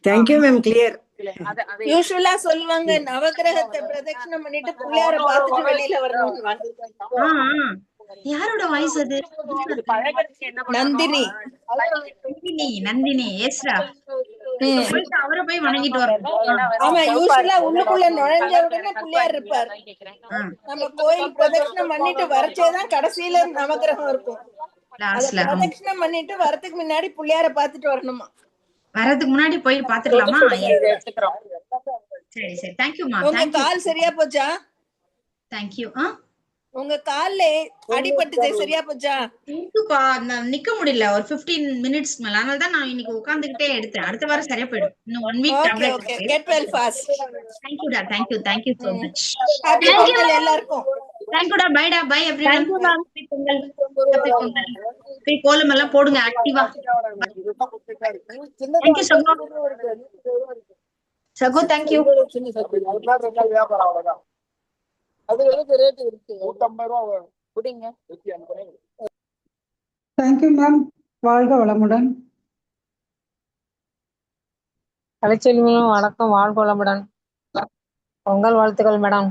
S4: Thank you ma'am, clear.
S5: யூசுவலா சொல்லுவாங்க நவகிரகத்தை பிரதட்சணம் பண்ணிட்டு பிள்ளையார பார்த்துட்டு வெளியில வரணும்.
S1: யாரோட வாய்ஸ் அது?
S5: நந்தினி.
S1: நந்தினி எஸ்ரா. போயிட்டு அவரை போய் வணங்கிட்டு வரணும்.
S5: ஆமா, யூசுவலா உள்ளுக்குள்ள நுழைஞ்ச உடனே பிள்ளையார் இருப்பார். நம்ம கோயில் பிரதட்சணம் பண்ணிட்டு வரச்சேதான் கடைசியில நவகிரகம் இருக்கும். பிரதட்சணம் பண்ணிட்டு வரதுக்கு முன்னாடி பிள்ளையார பாத்துட்டு வரணுமா?
S1: வரதுக்கு முன்னாடி போய் பாத்துக்கலாமா? சரி சரி, தேங்க்யூமா.
S5: உங்க கால் சரியா போச்சா?
S1: தேங்க்யூ.
S5: உங்க கால்ல அடிபட்டது சரியா போச்சா?
S1: நிக்க முடியல ஒரு 15 மினிட்ஸ் மேல. அதனாலதான் நான் இன்னைக்கு உட்கார்ந்துகிட்டே எடுத்தேன். அடுத்த வாரம் சரியா போயிடும். இன்னும் 1 week tablet.
S5: Get well fast.
S1: தேங்க்யூடா, thank you so much.
S5: Happy Pongal எல்லாருக்கும்.
S1: தேங்க்யூடா, பைடா, bye everyone. Happy Pongal. Happy Pongal. போய் கோலம் எல்லாம் போடுங்க ஆக்டிவா. தேங்க்யூ சகோ. தேங்க்யூ.
S6: அது எதுக்கு ரேட் இருக்கு? 150 ரூபாய் குடிங்க.
S7: Thank you ma'am. வாழ்க வளமுடன்.
S2: கலைச்செல்வி வணக்கம். வாழ்க வளமுடன். பொங்கல் வாழ்த்துக்கள் மேடம்.